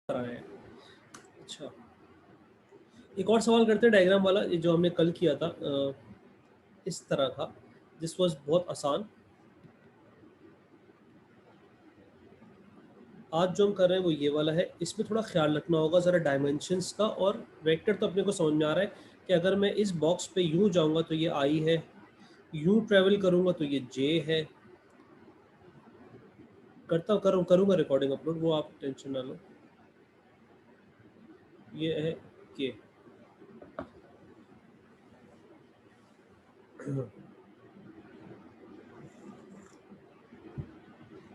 रहा है। अच्छा, एक और सवाल करते हैं डायग्राम वाला, ये जो हमने कल किया था इस तरह का, दिस वाज बहुत आसान। आज जो हम कर रहे हैं वो ये वाला है। इसमें थोड़ा ख्याल रखना होगा ज़रा डायमेंशंस का, और वेक्टर तो अपने को समझ में आ रहा है कि अगर मैं इस बॉक्स पे यूं जाऊंगा तो ये आई है, यूं ट्रेवल करूंगा तो ये जे है। करूंगा रिकॉर्डिंग अपलोड, वो आप टेंशन ना लो। ये है के।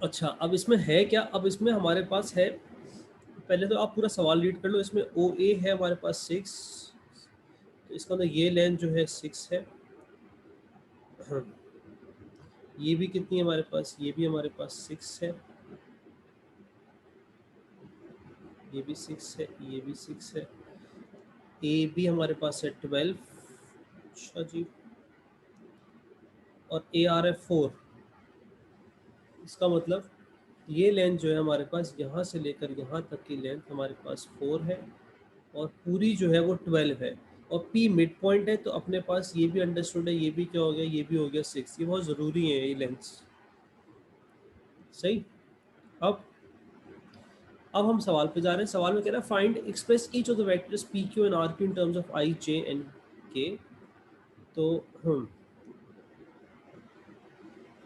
अच्छा, अब इसमें है क्या? अब इसमें हमारे पास है, पहले तो आप पूरा सवाल रीड कर लो। इसमें ओ ए है हमारे पास 6, तो इसका मतलब ये लेंथ जो है 6 है। ये भी कितनी है हमारे पास? ये भी हमारे पास 6 है, ये भी 6 है, ये भी 6 है। ए भी हमारे पास है 12। अच्छा जी, और ए आर है 4। इसका मतलब ये लेंथ जो है हमारे पास, यहाँ से लेकर यहाँ तक की लेंथ हमारे पास 4 है, और पूरी जो है वो 12 है। और पी मिड पॉइंट है, तो अपने पास ये भी अंडरस्टूड है, ये भी क्या हो गया, ये भी हो गया 6। ये बहुत ज़रूरी है ये लेंथ्स। सही। अब हम सवाल पे जा रहे हैं। सवाल में कह रहा है find express each of the vectors P Q and R Q in terms of I J and K. तो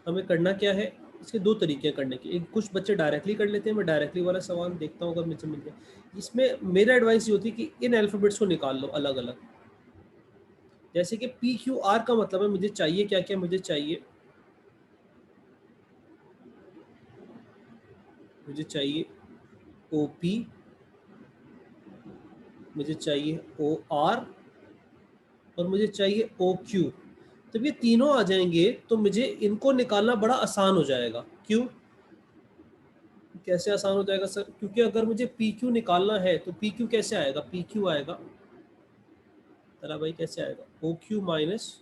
हमें करना क्या है? इसके दो तरीके हैं करने के। एक, कुछ बच्चे डायरेक्टली कर लेते हैं, मैं डायरेक्टली वाला सवाल देखता हूँ अगर मुझे मिल जाए। इसमें मेरा एडवाइस ये होती है कि इन अल्फ़ाबेट्स को निकाल लो अलग अलग। जैसे कि पी क्यू आर का मतलब है मुझे चाहिए क्या क्या, मुझे चाहिए ओ पी, मुझे चाहिए ओ आर, और मुझे चाहिए ओ क्यू। जब ये तीनों आ जाएंगे तो मुझे इनको निकालना बड़ा आसान हो जाएगा। क्यों? कैसे आसान हो जाएगा सर? क्योंकि अगर मुझे पी क्यू निकालना है तो पी क्यू कैसे आएगा? पी क्यू आएगा, तरा भाई कैसे आएगा? O Q minus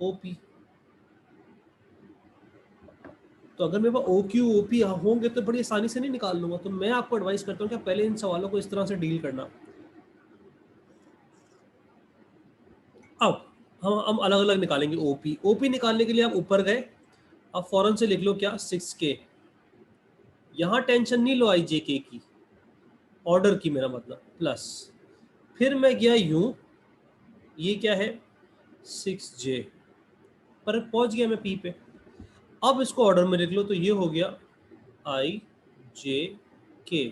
O P. तो अगर मेरे पास ओ क्यू ओ पी होंगे तो बड़ी आसानी से नहीं निकाल लूंगा। तो मैं आपको एडवाइस करता हूँ कि पहले इन सवालों को इस तरह से डील करना। अब हम अलग अलग निकालेंगे ओपी। ओपी निकालने के लिए आप ऊपर गए, अब फौरन से लिख लो क्या, 6K। यहाँ टेंशन नहीं लो आई जे के की, ऑर्डर की मेरा मतलब, प्लस फिर मैं गया यूं, ये क्या है 6J, पर पहुंच गया मैं पी पे। अब इसको ऑर्डर में लिख लो, तो ये हो गया आई जे के।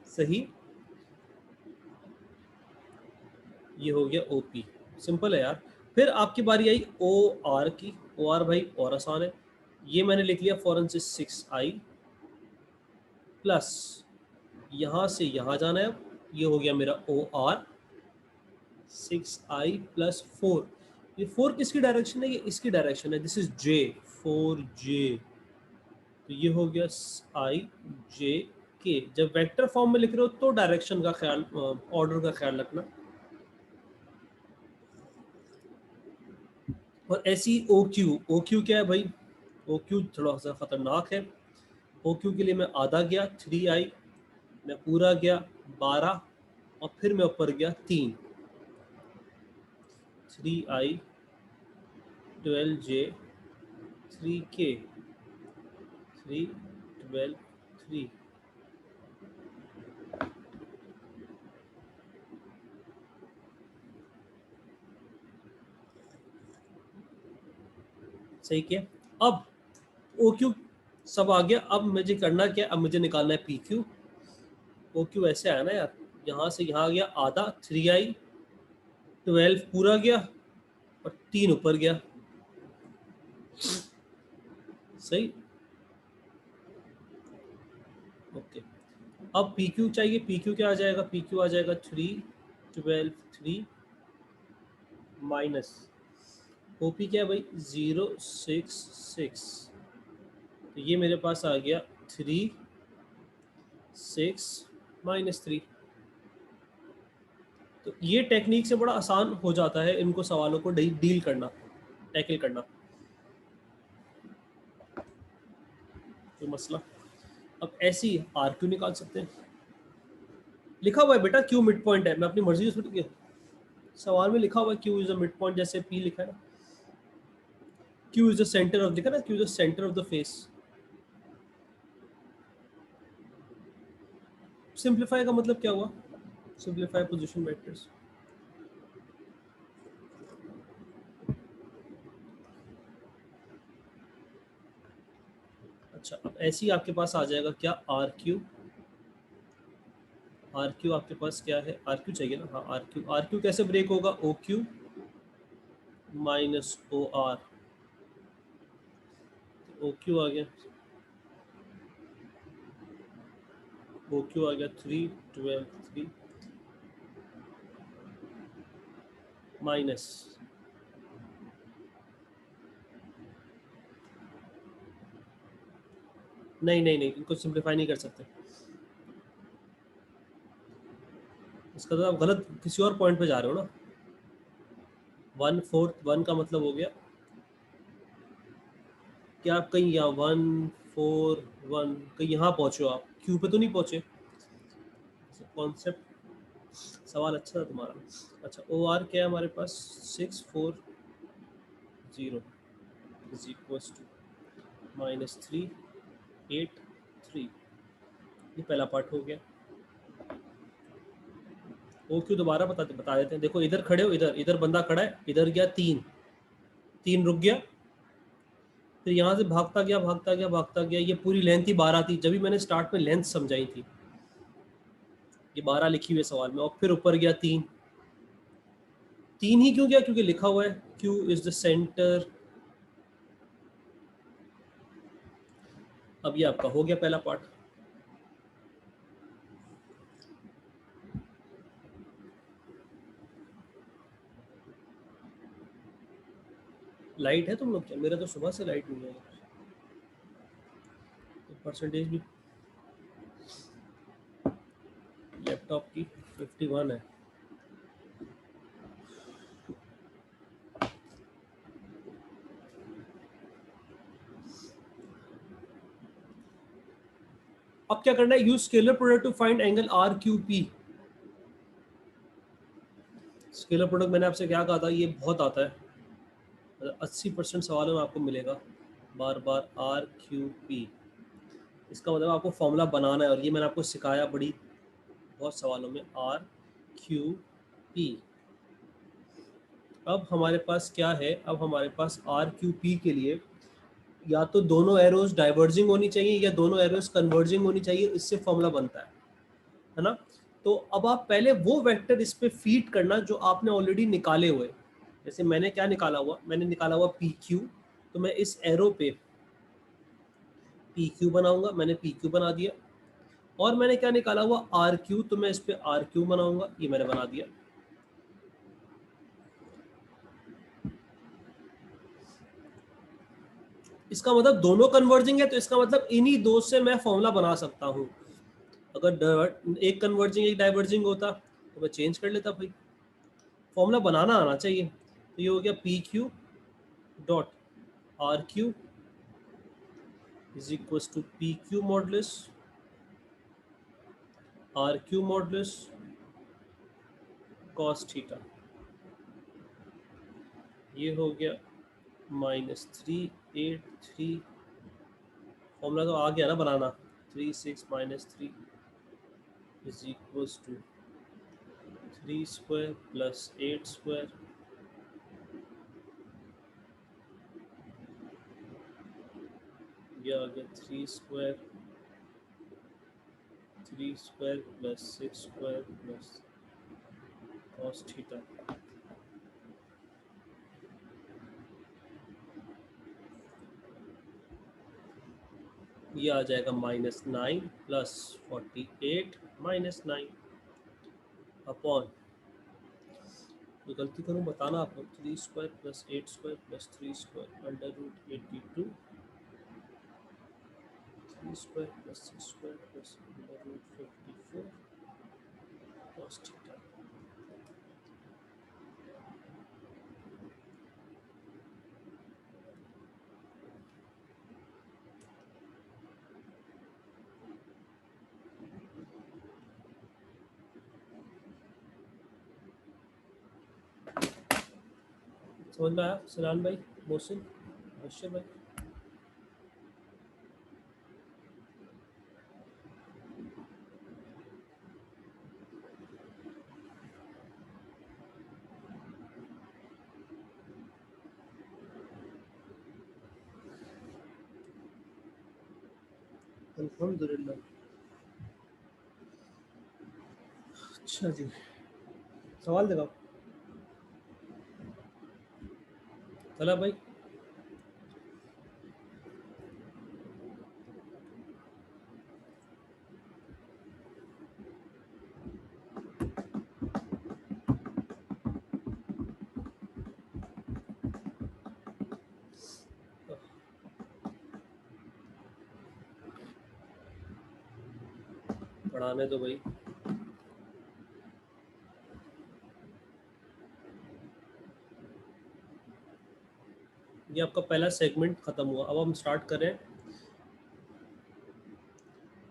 सही, ये हो गया ओ पी। सिंपल है यार। फिर आपकी बारी आई ओ आर की। ओ आर भाई और आसान है, ये मैंने लिख लिया फौरन से 6I प्लस यहाँ से यहाँ जाना है। अब ये हो गया मेरा ओ आर 6I प्लस 4। ये 4 किसकी डायरेक्शन है? ये इसकी डायरेक्शन है, दिस इज J, 4J। तो ये हो गया आई जे के। जब वेक्टर फॉर्म में लिख रहे हो तो डायरेक्शन का ख्याल, ऑर्डर का ख्याल रखना। और ऐसी ओ क्यू। ओ क्यू क्या है भाई? ओ क्यू थोड़ा सा खतरनाक है। ओ क्यू के लिए मैं आधा गया 3I, मैं पूरा गया 12, और फिर मैं ऊपर गया 3। 3I 12J 3K 3 12 3। सही किया। अब ओ क्यू सब आ गया। अब मुझे करना क्या? अब मुझे निकालना है पी क्यू। ओ क्यू ऐसे आया ना यार, यहाँ से यहाँ गया आधा, 3I 12 पूरा गया, और 3 ऊपर गया। सही, ओके। अब पी क्यू चाहिए। पी क्यू क्या आ जाएगा? पी क्यू आ जाएगा 3 12 3 माइनस ओ पी क्या है भाई? 0 6 6। तो ये मेरे पास आ गया 3 6 माइनस 3। तो ये टेक्निक से बड़ा आसान हो जाता है इनको सवालों को डील करना, टैकल करना। कोई मसला? अब ऐसे ही आर क्यू निकाल सकते हैं। लिखा हुआ है बेटा क्यू मिड पॉइंट है, मैं अपनी मर्जी से सवाल में लिखा हुआ है Q is a mid point, जैसे पी लिखा है ना, Q is the centre of, लिखा ना Q is the centre of the face. Simplify का मतलब क्या हुआ? Simplify position vectors. अच्छा, अब ऐसे ही आपके पास आ जाएगा क्या, आर क्यू। आर क्यू आपके पास क्या है, आर क्यू चाहिए ना, हाँ आर क्यू। आर क्यू कैसे ब्रेक होगा, O Q minus O R. O Q आ गया, ओ क्यू आ गया 3 12 3 माइनस, नहीं नहीं नहीं, इनको सिंप्लीफाई नहीं कर सकते, इसका तो आप गलत किसी और पॉइंट पे जा रहे हो ना। 1/4 1 का मतलब हो गया कि आप कहीं यहाँ 1 4 1 कहीं यहाँ पहुँचे हो, आप क्यू पे तो नहीं पहुँचे। कॉन्सेप्ट, सवाल अच्छा था तुम्हारा। अच्छा, ओ आर क्या है हमारे पास, 6 4 0 इज इक्वल्स टू -3 8 3। ये पहला पार्ट हो गया। ओ क्यों दोबारा बता देते हैं। देखो इधर खड़े हो, इधर इधर बंदा खड़ा है, इधर गया 3 3 रुक गया, फिर यहाँ से भागता गया भागता गया भागता गया, ये पूरी लेंथ ही 12 थी, जब भी मैंने स्टार्ट में लेंथ समझाई थी, ये 12 लिखी हुई है सवाल में। और फिर ऊपर गया 3 3 ही क्यों गया, क्योंकि लिखा हुआ है Q इज द सेंटर। अब ये आपका हो गया पहला पार्ट। लाइट है तुम लोग क्या? मेरा तो सुबह से लाइट नहीं है, तो परसेंटेज भी लैपटॉप की 51 है। अब क्या करना है, use scalar product to find angle R Q P. Scalar product मैंने आपसे क्या कहा था, ये बहुत आता है, 80% सवालों में आपको मिलेगा बार बार, आर क्यू पी। इसका मतलब आपको फॉर्मूला बनाना है, और ये मैंने आपको सिखाया बड़ी बहुत सवालों में, आर क्यू पी। अब हमारे पास क्या है, अब हमारे पास आर क्यू पी के लिए या तो दोनों एरोज डाइवर्जिंग होनी चाहिए या दोनों एरोज कन्वर्जिंग होनी चाहिए, इससे फॉर्मूला बनता है ना। तो अब आप पहले वो वेक्टर इस पे फीड करना जो आपने ऑलरेडी निकाले हुए। जैसे मैंने क्या निकाला हुआ, मैंने निकाला हुआ पी क्यू, तो मैं इस एरो पे पी क्यू बनाऊंगा, मैंने पी क्यू बना दिया। और मैंने क्या निकाला हुआ, आर क्यू, तो मैं इस पे आर क्यू बनाऊंगा, ये मैंने बना दिया। इसका मतलब दोनों कन्वर्जिंग है, तो इसका मतलब इन्हीं दो से मैं फॉर्मूला बना सकता हूँ। अगर एक कन्वर्जिंग एक डाइवर्जिंग होता तो मैं चेंज कर लेता भाई, फॉर्मूला बनाना आना चाहिए। तो ये हो गया P Q dot R Q is equal to P Q modulus R Q modulus cos theta. ये हो गया -3 8 3। फॉर्मूला तो आ गया ना बनाना, 3 6 -3 is equal to 3 square plus 8 square. ये आ गया 3 square plus 6 square plus cos theta. ये आ जाएगा -9 प्लस 48 -9 अपॉन, तो गलती करूँ बताना आपको, 3 square plus 8 square plus 3 square √82, 3 square plus 6 square plus √54 cos theta. समझ में आया सलान भाई, मोहसिन, अशर भाई? अल्हम्दुलिल्लाह। अच्छा जी, सवाल दिखाओ चला भाई। पढ़ाने दो भाई। ये आपका पहला सेगमेंट खत्म हुआ, अब हम स्टार्ट करें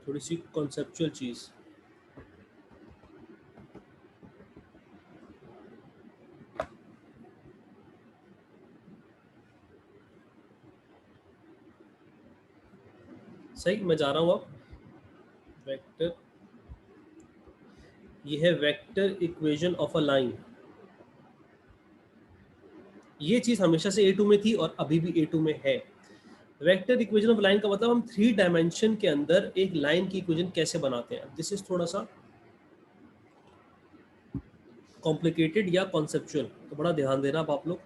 थोड़ी सी कॉन्सेप्चुअल चीज़। सही, मैं जा रहा हूँ अब। वेक्टर, ये है vector equation of a line. ये चीज़ हमेशा से A2 में थी और अभी भी A2 में है। वेक्टर इक्वेशन ऑफ लाइन का मतलब हम 3 डायमेंशन के अंदर एक लाइन की इक्वेशन कैसे बनाते हैं। दिस इज थोड़ा सा कॉम्प्लिकेटेड या कॉन्सेप्चुअल, तो बड़ा ध्यान देना आप लोग।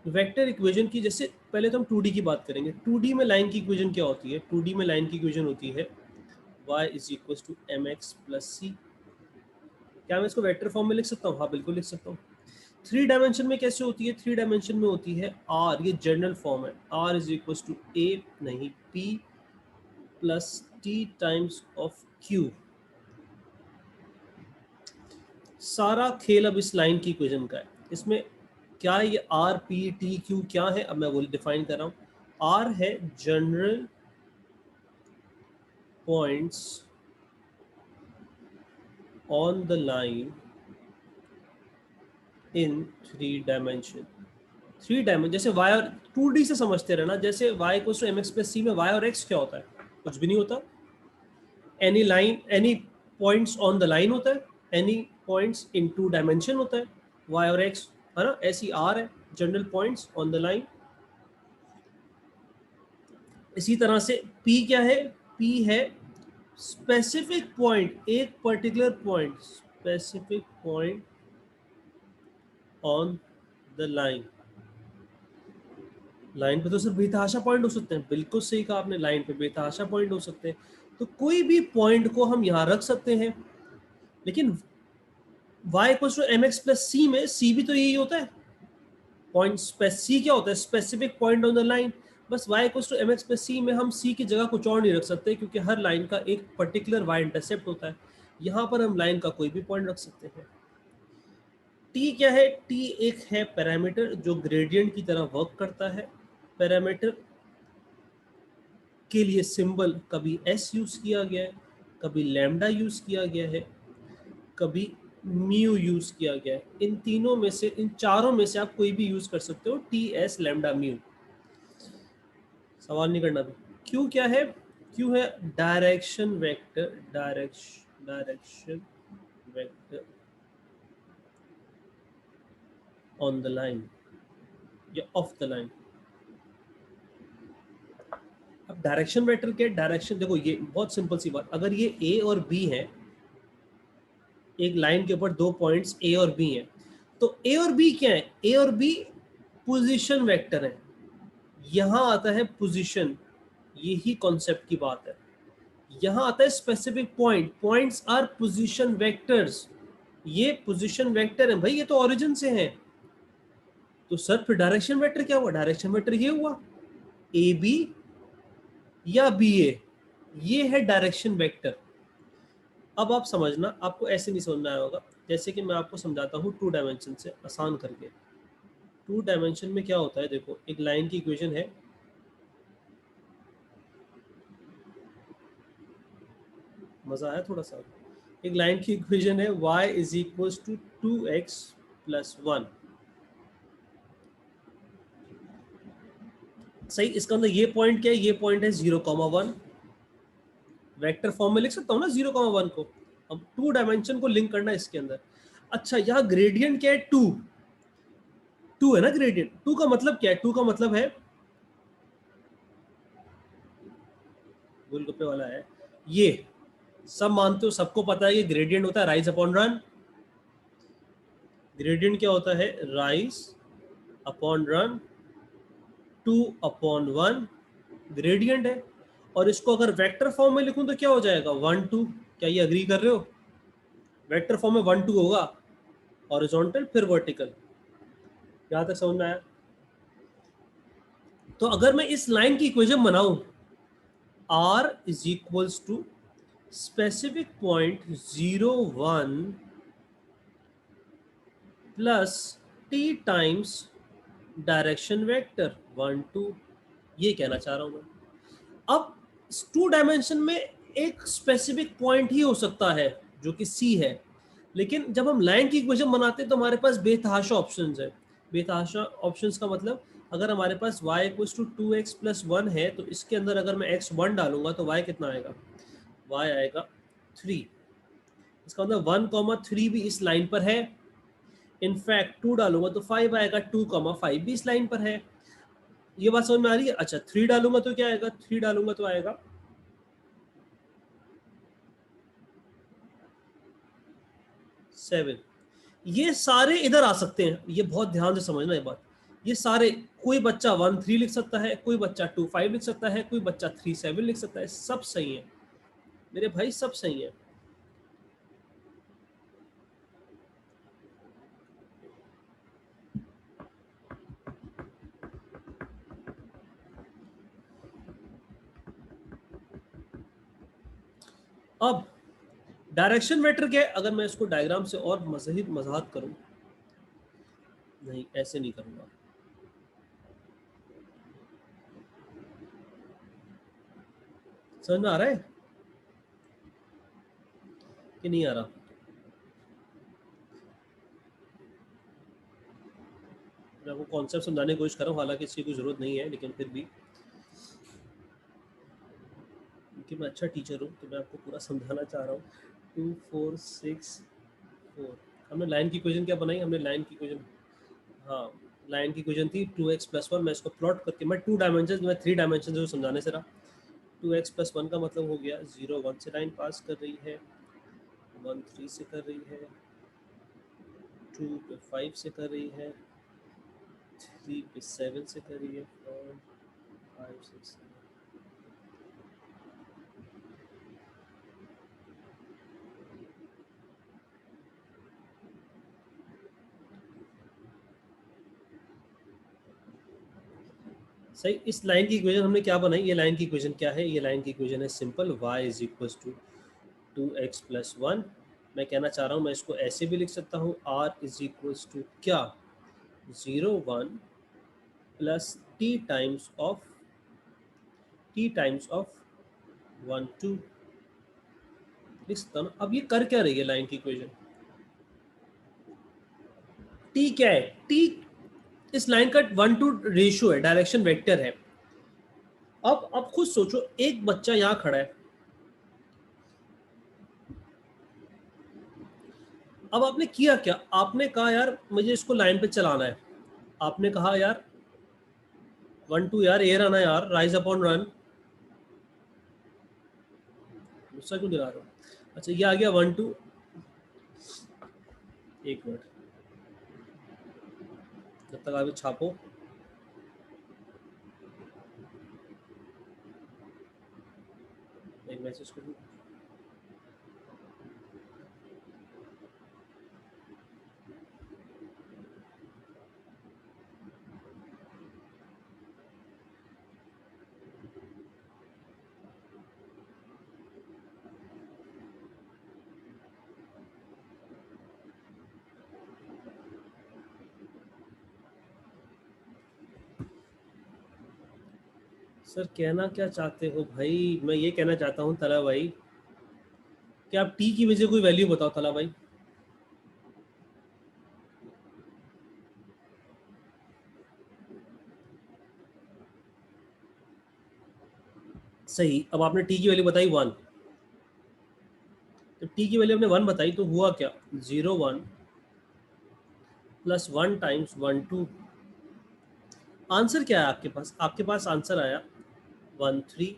वेक्टर इक्वेशन की, जैसे पहले तो हम 2D की बात करेंगे। 2D में लाइन की इक्वेशन क्या होती है? 2D में लाइन की इक्वेशन होती है y is equal to mx plus c. क्या मैं इसको वेक्टर फॉर्म में लिख सकता हूँ? हाँ बिल्कुल लिख सकता हूँ। 3 डायमेंशन में कैसे होती है? 3 डायमेंशन में होती है r, ये जनरल फॉर्म है, r is equal to a नहीं p plus t times of q। सारा खेल अब इस लाइन की इक्वेशन का है। इसमें क्या है? ये आर पी टी क्यू क्या है? अब मैं वो डिफाइन कर रहा हूँ। आर है general points on the line in 3 dimension. 3 dimension जैसे वाई और 2D से समझते रहना। जैसे y equal to m x plus c में वाई और एक्स क्या होता है? कुछ भी नहीं होता। Any line, any points on the line होता है, एनी पॉइंट्स इन 2 डायमेंशन होता है, वाई और एक्स, है ना? ऐसी आर है general points on the line. इसी तरह से P क्या है? P है स्पेसिफिक पॉइंट, एक particular point, specific point on the line. Line पे तो सिर्फ बेतहाशा पॉइंट हो सकते हैं, बिल्कुल सही कहा आपने, लाइन पे बेतहाशा पॉइंट हो सकते हैं। तो कोई भी पॉइंट को हम यहाँ रख सकते हैं। लेकिन y equal to m x plus c में c भी तो यही होता है। पॉइंट सी क्या होता है? Specific point on the line. बस y equal to m x plus c में हम c की जगह कुछ और नहीं रख सकते, क्योंकि हर लाइन का एक पर्टिकुलर y इंटरसेप्ट होता है। यहाँ पर हम लाइन का कोई भी पॉइंट रख सकते हैं। t क्या है? t एक है पैरामीटर जो ग्रेडियंट की तरह वर्क करता है। पैरामीटर के लिए सिंबल कभी s यूज किया गया है, कभी लैम्डा यूज किया गया है, कभी म्यू यूज किया गया है। इन तीनों में से, इन चारों में से आप कोई भी यूज कर सकते हो, टी एस लैम्डा म्यू। सवाल नहीं करना भी। क्यू क्या है? क्यू है direction vector, direction vector on the line या ऑफ द लाइन। अब डायरेक्शन वेक्टर क्या है? डायरेक्शन देखो, ये बहुत सिंपल सी बात, अगर ये ए और बी है, एक लाइन के ऊपर 2 पॉइंट्स ए और बी हैं, तो ए और बी क्या है? ए और बी पोजीशन वेक्टर है। यहां आता है पोजीशन, यही कॉन्सेप्ट की बात है। यहां आता है specific point, points are position vectors. ये पोजीशन वेक्टर है भाई, ये तो ओरिजिन से है। तो सर फिर डायरेक्शन वेक्टर क्या हुआ? डायरेक्शन वेक्टर ये हुआ, ए बी या बी ए, ये है डायरेक्शन वेक्टर। अब आप समझना, आपको ऐसे नहीं समझ में आया होगा। जैसे कि मैं आपको समझाता हूँ 2 डायमेंशन से आसान करके। 2 डायमेंशन में क्या होता है? देखो, एक लाइन की इक्वेशन है, मजा आया थोड़ा सा? एक लाइन की इक्वेशन है y is equal to 2x plus 1। सही, इसका मतलब ये पॉइंट क्या है, ये पॉइंट है 0,1, वेक्टर फॉर्म में लिख सकता हूँ ना 0,1 को। अब 2 डायमेंशन को लिंक करना है इसके अंदर। अच्छा, यहाँ ग्रेडियंट क्या है, 2 2 है ना ग्रेडियंट। 2 का मतलब क्या है, 2 का मतलब है, गोलगप्पे वाला है ये, सब मानते हो, सबको पता है ये ग्रेडियंट होता है राइज अपॉन रन। ग्रेडियंट क्या होता है, राइज अपॉन रन 2/1 ग्रेडियंट है। और इसको अगर वेक्टर फॉर्म में लिखूं तो क्या हो जाएगा, 1 2। क्या ये अग्री कर रहे हो, वेक्टर फॉर्म में 1 2 होगा, हॉरिजॉन्टल फिर वर्टिकल। यहां तक समझ में आया। तो अगर मैं इस लाइन की इक्वेशन बनाऊं, r is equals to specific point 0 1 plus t times direction vector 1 2, ये कहना चाह रहा हूं मैं। अब 2 डायमेंशन में एक स्पेसिफिक पॉइंट ही हो सकता है जो कि C है, लेकिन जब हम लाइन की इक्वेशन बनाते हैं तो हमारे पास बेतहाशा ऑप्शंस है। बेतहाशा ऑप्शंस का मतलब, अगर हमारे पास y equals to 2x plus 1 है, तो इसके अंदर अगर मैं x 1 डालूंगा तो y कितना आएगा, y आएगा 3। इसका मतलब 1,3 भी इस लाइन पर है। इनफैक्ट 2 डालूंगा तो 5 आएगा, 2,5 भी इस लाइन पर है। ये बात समझ में आ रही है। अच्छा, 3 डालूंगा तो क्या आएगा, 3 डालूंगा तो आएगा 7। ये सारे इधर आ सकते हैं, ये बहुत ध्यान से समझना ये बात। ये सारे, कोई बच्चा 1 3 लिख सकता है, कोई बच्चा 2 5 लिख सकता है, कोई बच्चा 3 7 लिख सकता है, सब सही है मेरे भाई, सब सही है। अब डायरेक्शन वेक्टर क्या है, अगर मैं इसको डायग्राम से और मज़ीद वजाहत करूं, नहीं ऐसे नहीं करूंगा, समझ में आ रहा है कि नहीं आ रहा। मैं आपको कॉन्सेप्ट समझाने की कोशिश कर रहा हूँ, हालांकि इसकी कोई ज़रूरत नहीं है, लेकिन फिर भी क्योंकि मैं अच्छा टीचर हूँ तो मैं आपको पूरा समझाना चाह रहा हूँ। 2 4 6 4, हमने लाइन की इक्वेशन क्या बनाई, हमने लाइन की इक्वेशन, हाँ लाइन की इक्वेशन थी 2x प्लस 1। मैं इसको प्लॉट करके, मैं 2 डायमेंशन, मैं 3 डायमेंशन जो समझाने से रहा। 2x प्लस 1 का मतलब हो गया 0 1 से लाइन पास कर रही है, 1 3 से कर रही है, 2 पे 5 से कर रही है, 3 पे 7 से कर रही है, 4 5 6 7। सही, इस लाइन की इक्वेशन हमने क्या बनाई, ये लाइन की इक्वेशन क्या है, ये लाइन की इक्वेशन है simple, y is equal to 2x plus 1। मैं कहना चाह रहा हूँ, मैं इसको ऐसे भी लिख सकता हूँ, r इज इक्वल टू क्या, 0 1 प्लस t टाइम्स ऑफ 1 2 लिख सकता हूँ ना। अब ये कर क्या रही है लाइन की इक्वेशन, t क्या है, t इस लाइन का 1 to रेशियो है, डायरेक्शन वेक्टर है। अब खुद सोचो, एक बच्चा यहाँ खड़ा है, अब आपने किया क्या, आपने कहा यार मुझे इसको लाइन पे चलाना है, आपने कहा यार 1 2 यार एयर आना यार, राइज अपॉन रन। गुस्सा क्यों दिला रहे हो। अच्छा, ये आ गया 1 2, एक मिनट, जब तक आगे छापो। एक मैसेज कर दूं। सर कहना क्या चाहते हो भाई, मैं ये कहना चाहता हूँ तला भाई कि आप टी की वजह कोई वैल्यू बताओ तला भाई। सही। अब आपने टी की वैल्यू बताई 1, तो टी की वैल्यू आपने 1 बताई, तो हुआ क्या, 0 1 प्लस 1 टाइम्स 1 2। आंसर क्या है आपके पास? आपके पास आंसर आया 1 3।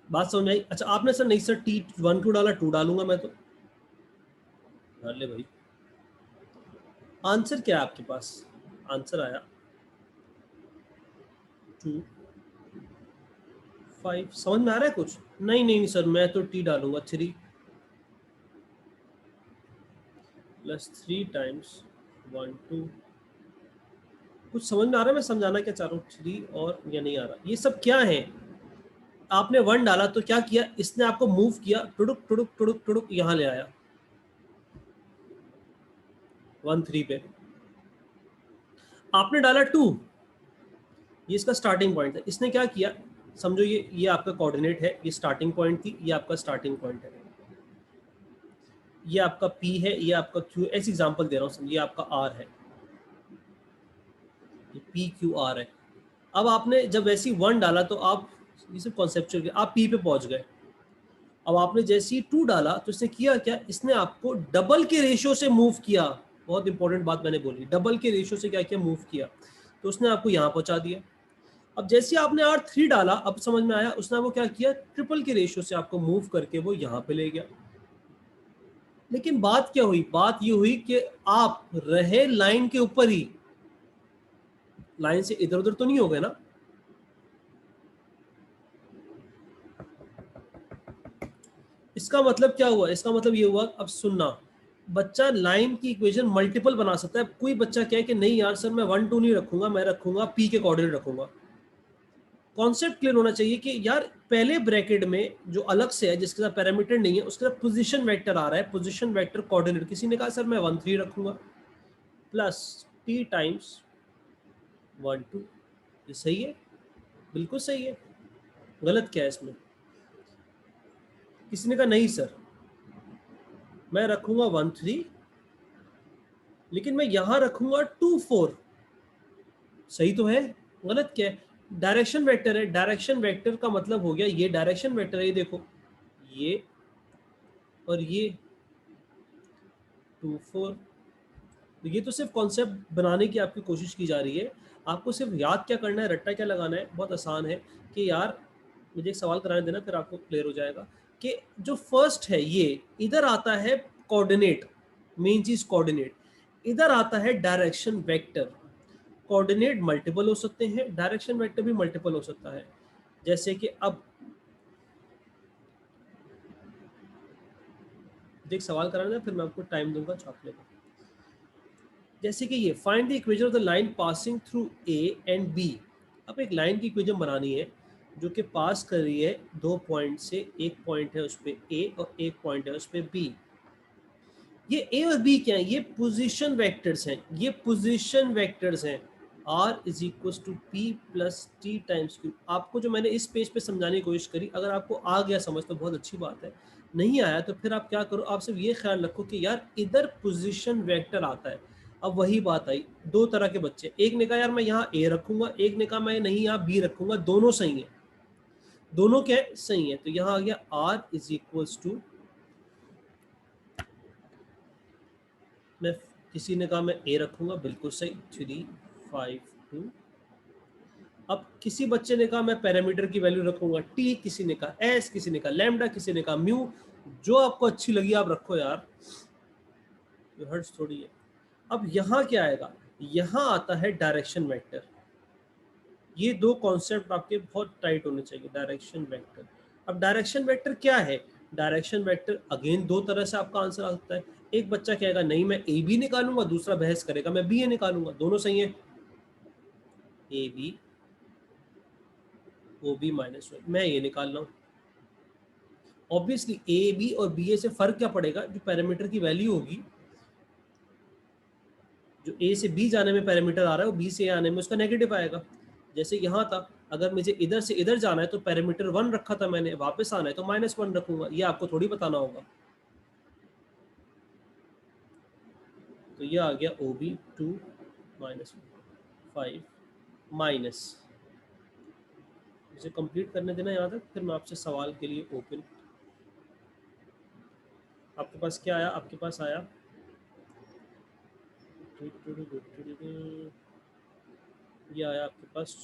बात समझ में आई? अच्छा आपने सर नहीं सर टी 1 2 डाला, 2 डालूंगा मैं तो। डाल ले भाई। आंसर क्या है आपके पास? आंसर आया 2 5। समझ में आ रहा है कुछ? नहीं नहीं सर, मैं तो टी डालूंगा 3 प्लस 3 टाइम्स 1 2। कुछ समझ में आ रहा है मैं समझाना क्या चाह रहा हूँ? 3 और या नहीं आ रहा? ये सब क्या है? आपने 1 डाला तो क्या किया इसने, आपको मूव किया, टुडुक टुडुक टुडुक टुडुक यहाँ ले आया 1 3 पे। आपने डाला 2, ये इसका स्टार्टिंग पॉइंट है। इसने क्या किया, समझो ये आपका कोऑर्डिनेट है, ये स्टार्टिंग पॉइंट थी, ये आपका स्टार्टिंग पॉइंट है, ये आपका P है, ये आपका Q। ऐसे एग्जांपल दे रहा हूँ, समझिए आपका R है, ये PQR है। अब आपने जब वैसे ही 1 डाला तो आप, ये सिर्फ कॉन्सेप्चुअल, आप P पे पहुंच गए। अब आपने जैसे ही 2 डाला तो इसने किया क्या, इसने आपको डबल के रेशियो से मूव किया। बहुत इंपॉर्टेंट बात मैंने बोली, डबल के रेशियो से क्या किया, मूव किया। तो उसने आपको यहाँ पहुंचा दिया। अब जैसे आपने R3 डाला, अब समझ में आया, उसने वो क्या किया, ट्रिपल के रेशियो से आपको मूव करके वो यहाँ पे ले गया। लेकिन बात क्या हुई, बात ये हुई कि आप रहे लाइन के ऊपर ही, लाइन से इधर उधर तो नहीं हो गए ना। इसका मतलब क्या हुआ, इसका मतलब ये हुआ, अब सुनना, बच्चा लाइन की इक्वेशन मल्टीपल बना सकता है। कोई बच्चा कहे कि नहीं यार सर मैं 1 2 नहीं रखूंगा, मैं रखूंगा P के कोऑर्डिनेट रखूंगा। कॉन्सेप्ट क्लियर होना चाहिए कि यार पहले ब्रैकेट में जो अलग से है, जिसके साथ पैरामीटर नहीं है, उसके साथ पोजीशन वेक्टर आ रहा है, पोजीशन वेक्टर कोऑर्डिनेट। किसी ने कहा सर मैं 1 3 रखूंगा प्लस T टाइम्स 1 2। ये सही है, बिल्कुल सही है। गलत क्या है इसमें? किसी ने कहा नहीं सर मैं रखूंगा 1 3, लेकिन मैं यहां रखूंगा 2 4। सही तो है। गलत क्या है? डायरेक्शन वेक्टर है, डायरेक्शन वेक्टर का मतलब हो गया, ये डायरेक्शन वेक्टर है, ये देखो, ये और ये 2 4। तो ये तो सिर्फ कॉन्सेप्ट बनाने की आपकी कोशिश की जा रही है। आपको सिर्फ याद क्या करना है, रट्टा क्या लगाना है, बहुत आसान है। कि यार मुझे एक सवाल कराने देना, फिर आपको क्लियर हो जाएगा कि जो फर्स्ट है ये इधर आता है कोऑर्डिनेट, मेन चीज कोऑर्डिनेट। इधर आता है डायरेक्शन वेक्टर। कोऑर्डिनेट मल्टीपल हो सकते हैं, डायरेक्शन वेक्टर भी मल्टीपल हो सकता है। जैसे कि अब देख सवाल कराना है, फिर मैं आपको टाइम दूंगा छाप लेगा। जैसे कि ये find the equation of the line passing through A and B. अब एक लाइन की इक्वेशन बनानी है जो कि पास कर रही है 2 पॉइंट से, एक पॉइंट है उस पे ए और एक पॉइंट है उस पे बी। ये ए और बी क्या है, ये पोजीशन वेक्टर्स हैं, ये पोजीशन वेक्टर्स हैं। r is equal to p plus t times q. आपको जो मैंने इस पेज पे समझाने की कोशिश करी, अगर आपको आ गया समझ तो बहुत अच्छी बात है, नहीं आया तो फिर आप क्या करो, आप सिर्फ ये ख्याल रखो कि यार इधर पोजीशन वेक्टर आता है। अब वही बात आई, दो तरह के बच्चे, एक ने कहा यार मैं यहाँ ए रखूंगा, एक ने कहा मैं नहीं यहाँ बी रखूंगा। दोनों सही है, दोनों क्या है, सही है। तो यहाँ आ गया r इज इक्वल टू, मैं, किसी ने कहा मैं ए रखूंगा, बिल्कुल सही, 3 5 2। अब किसी बच्चे ने कहा मैं पैरामीटर की वैल्यू रखूंगा टी, किसी ने कहा एस, किसी ने कहा लैम्डा, किसी ने कहा म्यू। जो आपको अच्छी लगी आप रखो यार, हर्ट्स थोड़ी है। अब यहाँ क्या आएगा, यहाँ आता है डायरेक्शन वेक्टर। ये दो कॉन्सेप्ट आपके बहुत टाइट होने चाहिए, डायरेक्शन वेक्टर। अब डायरेक्शन वेक्टर क्या है, डायरेक्शन वेक्टर अगेन दो तरह से आपका आंसर आ सकता है। एक बच्चा कहेगा नहीं मैं ए बी निकालूंगा, दूसरा बहस करेगा मैं बी ए निकालूंगा। दोनों सही है, A B O B minus one, मैं ये निकाल रहा हूँ। ऑब्वियसली ए बी और बी ए से फर्क क्या पड़ेगा, जो पैरामीटर की वैल्यू होगी, जो ए से बी जाने में पैरामीटर आ रहा है वो बी से आने में उसका नेगेटिव आएगा। जैसे यहाँ था, अगर मुझे इधर से इधर जाना है तो पैरामीटर 1 रखा था मैंने, वापस आना है तो -1 रखूंगा। ये आपको थोड़ी बताना होगा। तो ये आ गया ओ बी 2 -5 माइनस, इसे कंप्लीट करने देना यहाँ तक, फिर मैं आपसे सवाल के लिए ओपन। आपके पास क्या आया? आपके पास आया ये आया आपके पास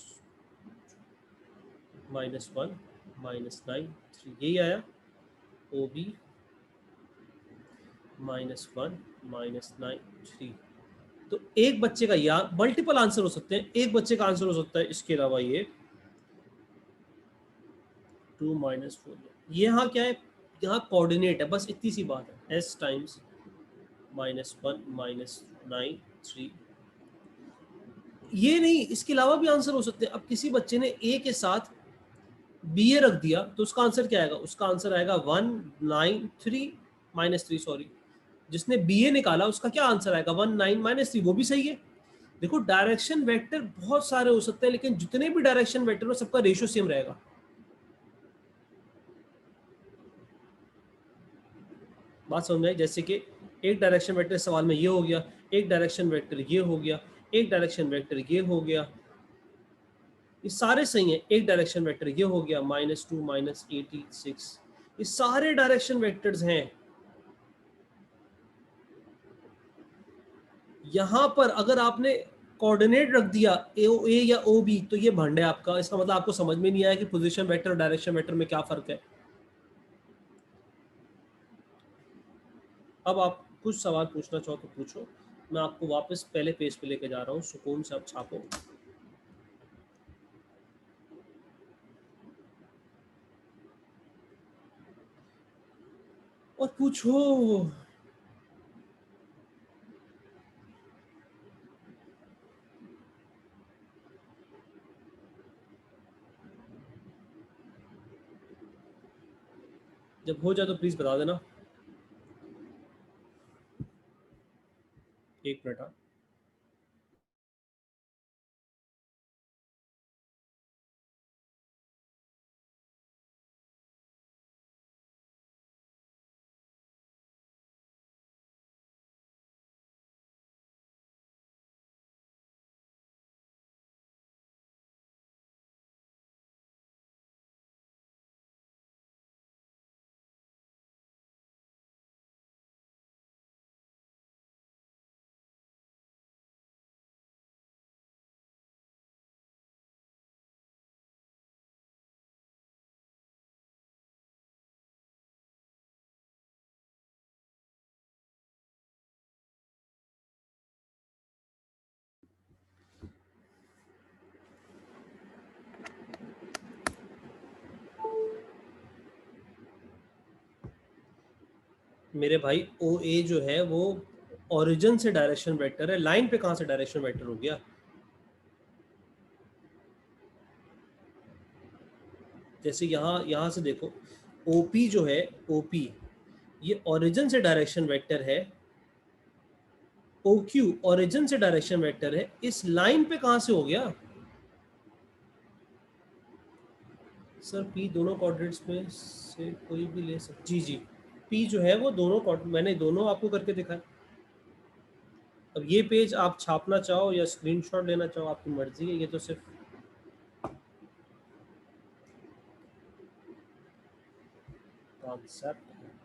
-1 -9 3, यही आया। O B -1 -9 3। तो एक बच्चे का, या मल्टीपल आंसर हो सकते हैं, एक बच्चे का आंसर हो सकता है इसके अलावा ये 2 -4। ये यहाँ क्या है? यहाँ कोऑर्डिनेट है, बस इतनी सी बात है। s times -1 -9 3। ये नहीं, इसके अलावा भी आंसर हो सकते हैं। अब किसी बच्चे ने a के साथ बी ए रख दिया तो उसका आंसर क्या आएगा? उसका आंसर आएगा 193 -3, सॉरी। जिसने बी ए निकाला उसका क्या आंसर आएगा? 19 -3, वो भी सही है। देखो डायरेक्शन वेक्टर बहुत सारे हो सकते हैं, लेकिन जितने भी डायरेक्शन वेक्टर हो सबका रेशियो सेम रहेगा। बात समझ में आई? जैसे कि एक डायरेक्शन वेक्टर सवाल में ये हो गया, एक डायरेक्शन वेक्टर ये हो गया, एक डायरेक्शन वेक्टर ये हो गया, ये सारे सही हैं। एक डायरेक्शन वेक्टर ये हो गया -2 -86, ये सारे डायरेक्शन वेक्टर्स हैं। यहां पर अगर आपने कोऑर्डिनेट रख दिया ए या ओ बी तो ये भंड है आपका। इसका मतलब आपको समझ में नहीं आया कि पोजीशन वेक्टर और डायरेक्शन वेक्टर में क्या फर्क है। अब आप कुछ सवाल पूछना चाहो तो पूछो, मैं आपको वापस पहले पेज पे लेके जा रहा हूँ। सुकून से आप छापो और पूछो। जब हो जाए तो प्लीज बता देना। 1 मिनट। हाँ, मेरे भाई ओ ए जो है वो ओरिजिन से डायरेक्शन वेक्टर है, लाइन पे कहाँ से डायरेक्शन वेक्टर हो गया? जैसे यहाँ यहाँ से देखो, ओपी जो है, ओपी ये ओरिजिन से डायरेक्शन वेक्टर है, ओ क्यू ओरिजिन से डायरेक्शन वेक्टर है, इस लाइन पे कहाँ से हो गया? सर पी दोनों कोऑर्डिनेट्स में से कोई भी ले सकते। जी जी, पी जो है वो दोनों, मैंने दोनों आपको करके दिखाया। अब ये पेज आप छापना चाहो या स्क्रीनशॉट लेना चाहो आपकी मर्जी है, ये तो सिर्फ कॉन्सेप्ट है।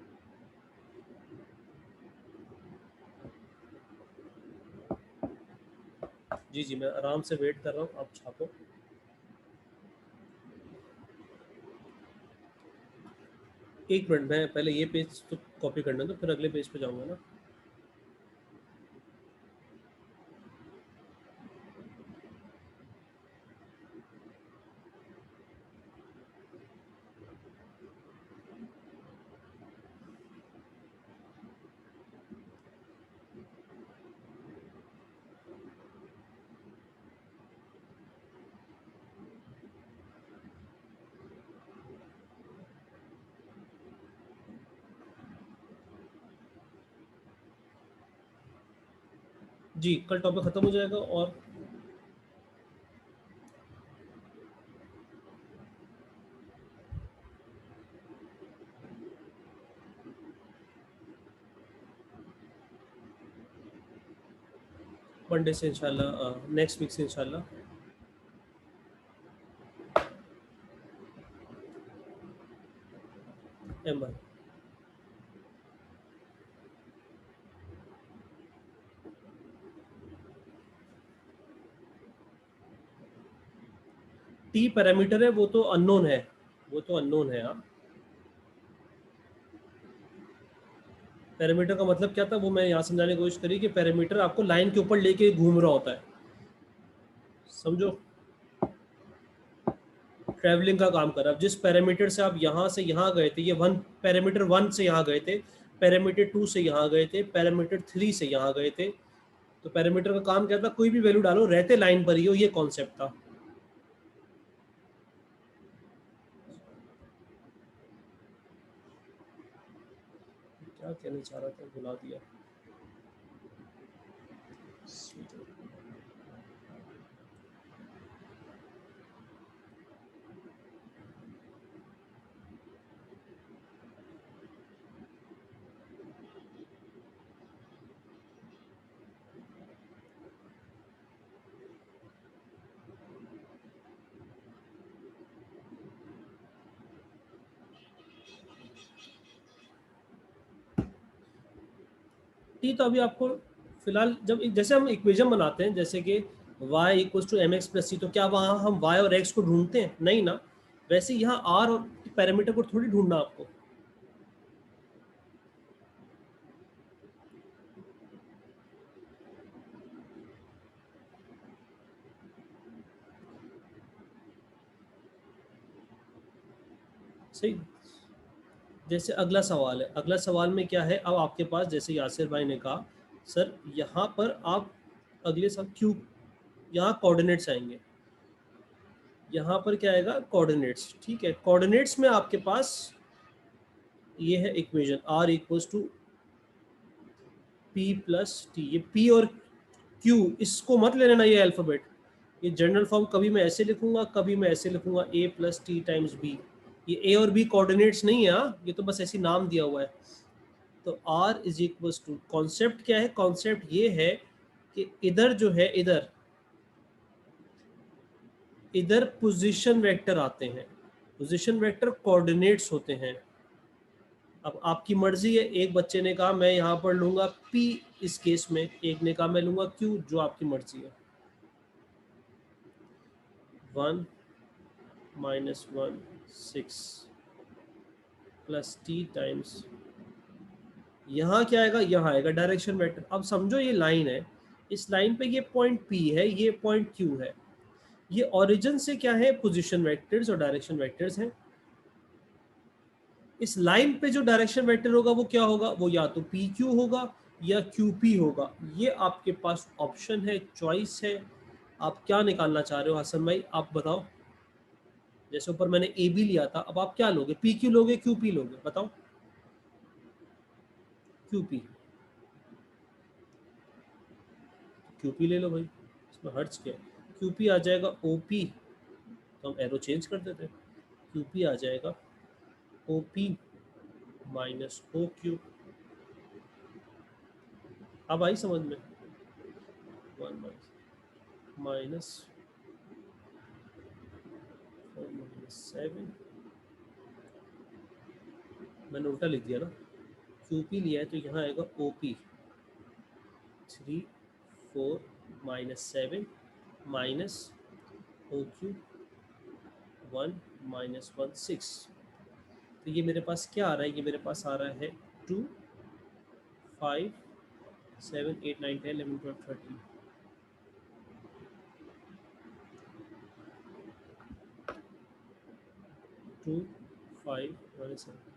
जी जी, मैं आराम से वेट कर रहा हूँ, आप छापो। एक मिनट, मैं पहले ये पेज तो कॉपी करने दो, फिर अगले पेज पे जाऊंगा ना। जी, कल टॉपिक खत्म हो जाएगा और मंडे से इंशाल्लाह, नेक्स्ट वीक से इंशाल्लाह। m1। t पैरामीटर है, वो तो अननोन है, वो तो अननोन है। हाँ, पैरामीटर का मतलब क्या था वो मैं यहाँ समझाने की कोशिश करी कि पैरामीटर आपको लाइन के ऊपर लेके घूम रहा होता है, समझो, ट्रैवलिंग का काम कर रहा है। अब जिस पैरामीटर से आप यहाँ से यहाँ गए थे, ये वन पैरामीटर 1 से यहाँ गए थे, पैरामीटर 2 से यहाँ गए थे, पैरामीटर 3 से यहाँ गए थे, तो पैरामीटर का काम क्या था, कोई भी वैल्यू डालो रहते लाइन पर ही हो, ये कॉन्सेप्ट था। क्या कहना चाह रहा था, भुला दिया। टी तो अभी आपको फिलहाल, जब जैसे हम इक्वेशन बनाते हैं, जैसे कि y equals to m x plus c, तो क्या वहाँ हम y और x को ढूंढते हैं? नहीं ना। वैसे यहाँ r और पैरामीटर को थोड़ी ढूंढना आपको। सही। जैसे अगला सवाल है, अगला सवाल में क्या है, अब आपके पास जैसे यासिर भाई ने कहा सर यहाँ पर आप अगले साल क्यों, यहाँ कोऑर्डिनेट्स आएंगे, यहाँ पर क्या आएगा, कोऑर्डिनेट्स। ठीक है, कोऑर्डिनेट्स में आपके पास ये है equation r equals to p plus t. ये p और q, इसको मत ले लेना ये अल्फ़ाबेट, ये जनरल फॉर्म कभी मैं ऐसे लिखूंगा, कभी मैं ऐसे लिखूंगा, a plus t times b। ये a और b कोऑर्डिनेट्स नहीं है, हाँ, ये तो बस ऐसे नाम दिया हुआ है। तो r is equals to, concept क्या है, कॉन्सेप्ट ये है कि इधर जो है, इधर इधर पोजीशन वेक्टर आते हैं, पोजीशन वेक्टर कोऑर्डिनेट्स होते हैं। अब आपकी मर्जी है, एक बच्चे ने कहा मैं यहाँ पर लूंगा p इस केस में, एक ने कहा मैं लूंगा q, जो आपकी मर्जी है। 1 माइनस 1 6 प्लस टी टाइम्स, यहाँ क्या आएगा, यहाँ आएगा डायरेक्शन वेक्टर। अब समझो ये लाइन है, इस लाइन पे ये पॉइंट P है, ये पॉइंट Q है, ये ओरिजिन से क्या है, पोजीशन वेक्टर्स और डायरेक्शन वेक्टर्स हैं। इस लाइन पे जो डायरेक्शन वेक्टर होगा वो क्या होगा, वो या तो PQ होगा या QP होगा। ये आपके पास ऑप्शन है, चॉइस है, आप क्या निकालना चाह रहे हो हसन भाई, आप बताओ। जैसे ऊपर मैंने AB लिया था, अब आप क्या लोगे, PQ लोगे QP लोगे, बताओ। QP, QP ले लो भाई, इसमें हर्ज क्या है। QP आ जाएगा OP, तो हम एरो चेंज कर देते हैं, QP आ जाएगा OP माइनस OQ। अब आई समझ में, 1 माइनस 7, मैंने उल्टा लिख दिया ना, QP लिया है तो यहाँ आएगा OP 3 4 minus 7 minus OQ 1 minus 1 6। तो ये मेरे पास क्या आ रहा है, ये मेरे पास आ रहा है 2 5 7 8 9 10 11 12 13। 2 5 माइनस 7,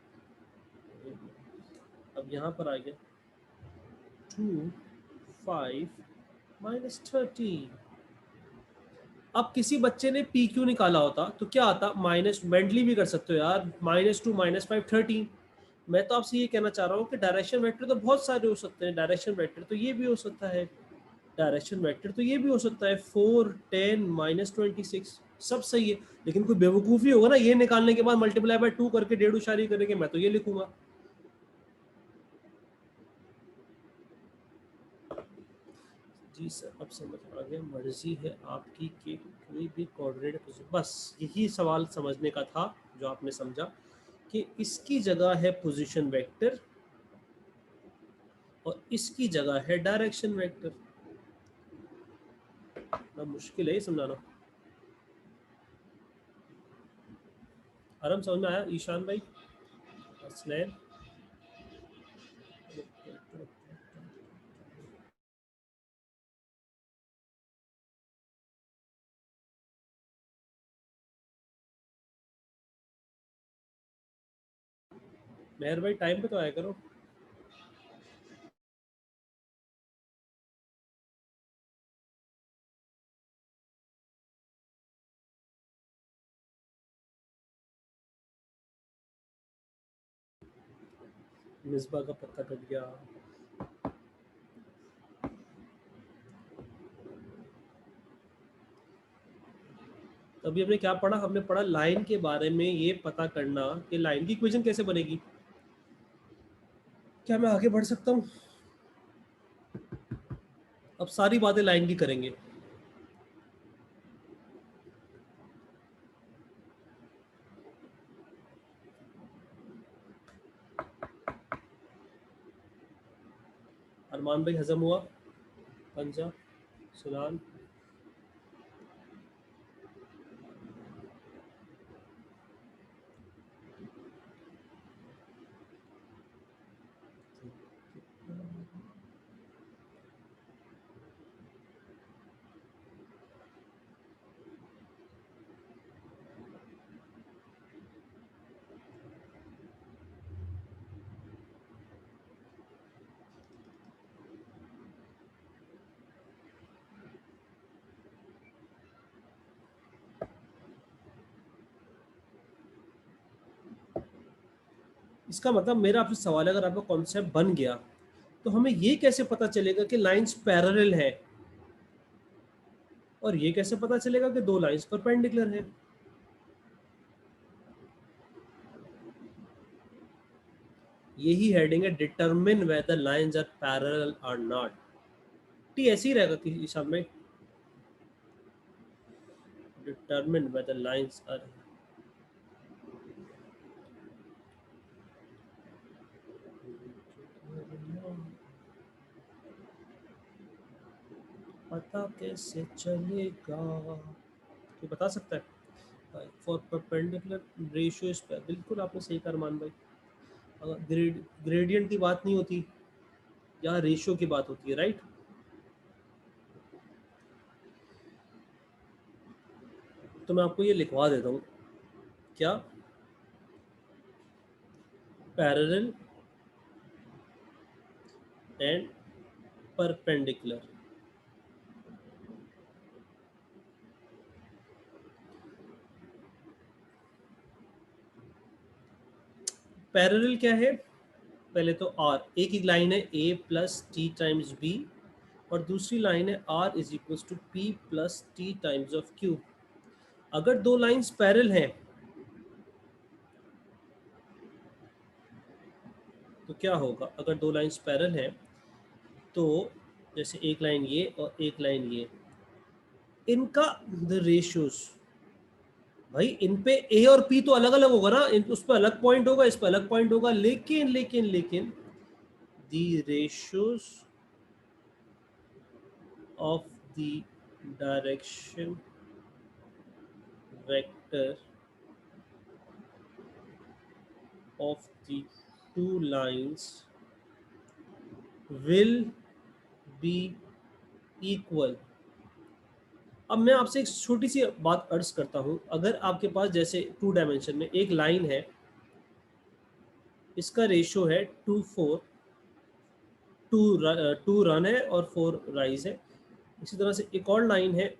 अब यहाँ पर आ गया 2 5 माइनस 13। अब किसी बच्चे ने पी क्यू निकाला होता तो क्या आता, माइनस, मेंटली भी कर सकते हो यार, -2 -5 13। मैं तो आपसे ये कहना चाह रहा हूँ कि डायरेक्शन वेक्टर तो बहुत सारे हो सकते हैं, डायरेक्शन वेक्टर तो ये भी हो सकता है, डायरेक्शन वेक्टर तो ये भी हो सकता है, 4 10 -26, सब सही है। लेकिन कोई बेवकूफ़ी होगा ना, ये निकालने के बाद मल्टीप्लाई बाय 2 करके डेढ़ उशारी करेंगे, मैं तो ये लिखूंगा। जी सर, अब समझ आ गया, मर्जी है आपकी कि कोई भी कोऑर्डिनेट, बस यही सवाल समझने का था जो आपने समझा कि इसकी जगह है पोजीशन वेक्टर और इसकी जगह है डायरेक्शन वेक्टर। ना मुश्किल है ये समझाना। आराम समझ में आया ईशान भाई, असलैन? मेहर भाई टाइम पे तो आया करो। मिसबा का पत्ता कट गया। अभी हमने क्या पढ़ा? हमने पढ़ा लाइन के बारे में, ये पता करना कि लाइन की इक्वेशन कैसे बनेगी। क्या मैं आगे बढ़ सकता हूँ? अब सारी बातें लाइन की करेंगे। अरमान भाई हजम हुआ? पंजा, सुनान, इसका मतलब मेरा आपसे सवाल है, अगर आपका कॉन्सेप्ट बन गया तो हमें ये कैसे पता चलेगा कि लाइंस पैरेलल है, और ये कैसे पता चलेगा कि दो लाइंस परपेंडिकुलर है? यही हेडिंग है, determine whether lines are parallel और नॉट। टी ऐसे ही रहेगा कि ईशान में, डिटरमिन वेदर लाइंस आर, पता कैसे चलेगा? तो बता सकता है फॉर परपेंडिकुलर रेशियो इज, बिल्कुल आपने सही कहा अरमान भाई। अगर ग्रेडियंट की बात नहीं होती, यहाँ रेशियो की बात होती है, राइट? तो मैं आपको ये लिखवा देता हूँ, क्या? Parallel and perpendicular. पैरेलल क्या है? पहले तो आर, एक ही लाइन है a plus t times b, और दूसरी लाइन है r is equal to p plus t times of q. अगर दो लाइंस पैरेलल हैं तो क्या होगा? अगर दो लाइंस पैरेलल हैं तो जैसे एक लाइन ये और एक लाइन ये, इनका द रेशियोज, भाई इन पे ए और पी तो अलग अलग होगा ना, उस पर अलग पॉइंट होगा, इस पर अलग पॉइंट होगा, लेकिन लेकिन लेकिन the ratios of the direction vector of the two lines will be equal. अब मैं आपसे एक छोटी सी बात अर्ज करता हूं, अगर आपके पास जैसे टू डायमेंशन में एक लाइन है, इसका रेशियो है 2 4, टू रन है और 4 राइज है। इसी तरह से एक और लाइन है,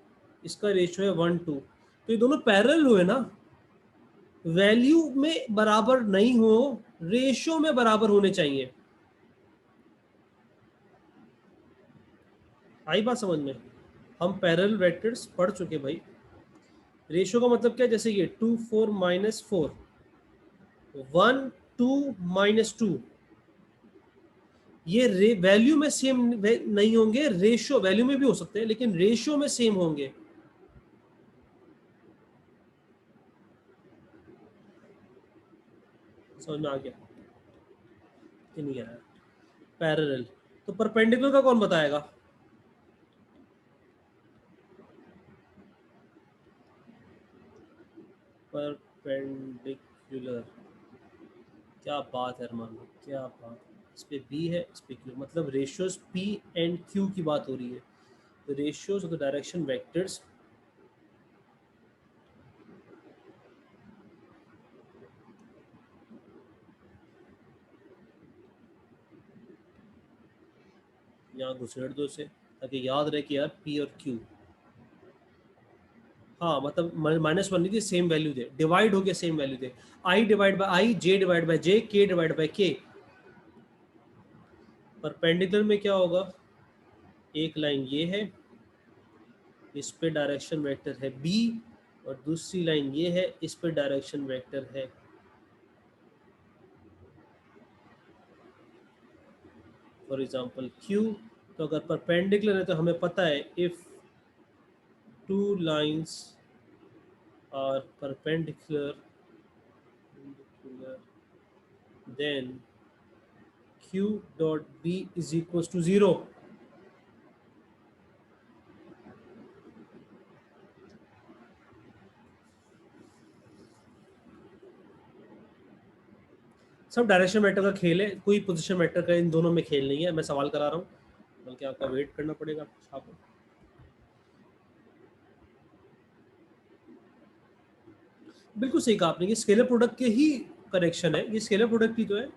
इसका रेशियो है 1 2। तो ये दोनों पैरेलल हुए ना, वैल्यू में बराबर नहीं हो, रेशियो में बराबर होने चाहिए। आई बात समझ में? हम पैरेलल वेक्टर्स पढ़ चुके भाई। रेशियो का मतलब क्या? जैसे ये 2 4 -4, 1 2 -2, ये वैल्यू में सेम नहीं होंगे, रेशियो वैल्यू में भी हो सकते हैं लेकिन रेशियो में सेम होंगे। समझ में आ गया कि नहीं आया? पैरेलल, तो परपेंडिकुलर का कौन बताएगा? परपेंडिकुलर, क्या बात है अरमान, क्या बात। इस पे बी है, इस पे क्यू, मतलब रेशियोज पी एंड क्यू की बात हो रही है। The ratios of the direction vectors, यहाँ घुसेड़ दो इसे ताकि याद रहे कि यार पी और क्यू, हाँ मतलब -1 नहीं थी, सेम वैल्यू दे, डिवाइड हो गया सेम वैल्यू दे, i divide by i, j divide by j, k divide bye के। परपेंडिकुलर में क्या होगा, एक लाइन ये है, इस पे डायरेक्शन वेक्टर है बी, और दूसरी लाइन ये है, इस पे डायरेक्शन वेक्टर है, फॉर एग्जांपल क्यू। तो अगर परपेंडिकुलर है तो हमें पता है if two lines are perpendicular then q dot b is equals to 0। Sub direction vector का खेल है, कोई पोजीशन वेक्टर का इन दोनों में खेल नहीं है, मैं सवाल करा रहा हूँ, बल्कि आपका वेट करना पड़ेगा आपको। बिल्कुल सही कहा आपने, ये स्केलर प्रोडक्ट के ही करेक्शन है, ये स्केलर प्रोडक्ट की तो है।